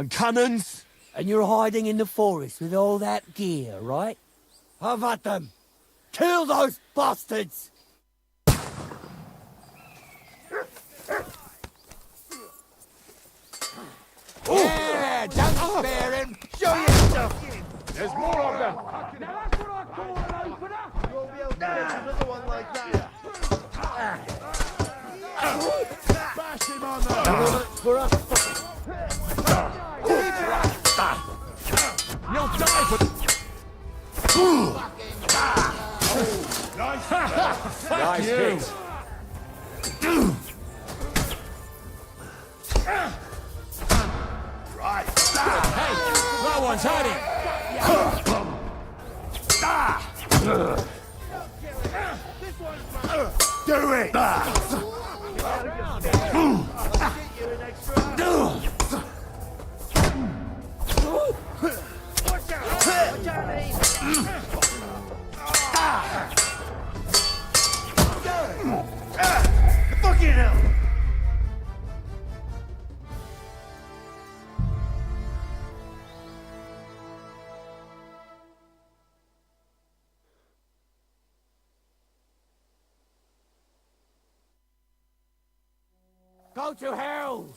cannons. And you're hiding in the forest with all that gear, right? Have at them! Kill those bastards! Yeah, don't spare him! Show yourself! There's more of them! Now that's what I call an opener! You'll be able to get another one like that. Bash him on the... You'll die for... Nice hit. Right. Hey, that one's hiding. Do it! Fucking hell! Go to hell!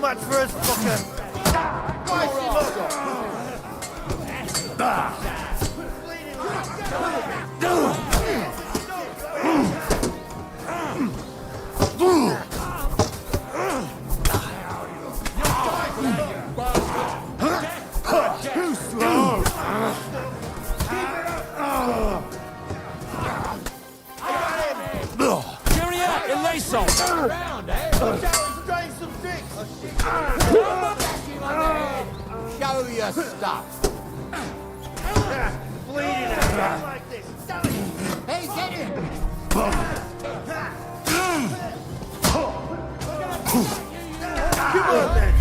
much for us, fucker. Too slow. Cheery up, you lace on! Show your stuff. Bleeding out like this. Hey, get him! Come on, then.